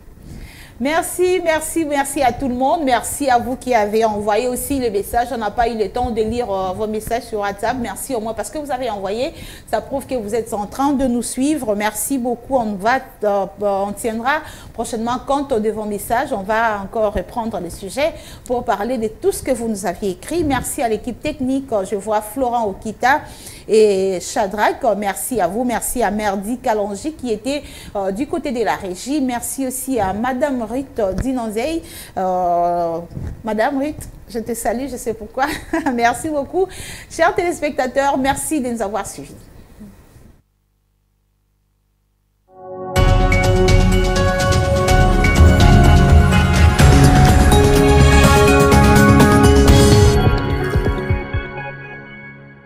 S1: Merci, merci, merci à tout le monde. Merci à vous qui avez envoyé aussi les messages. On n'a pas eu le temps de lire vos messages sur WhatsApp. Merci au moins parce que vous avez envoyé. Ça prouve que vous êtes en train de nous suivre. Merci beaucoup. On tiendra prochainement compte de vos messages. On va encore reprendre les sujets pour parler de tout ce que vous nous aviez écrit. Merci à l'équipe technique. Je vois Florent Okita et Shadrach, merci à vous. Merci à Merdi Kalonji qui était du côté de la régie. Merci aussi à Madame Ruth Dinonzei. Madame Ruth, je te salue, je sais pourquoi. Merci beaucoup. Chers téléspectateurs, merci de nous avoir suivis.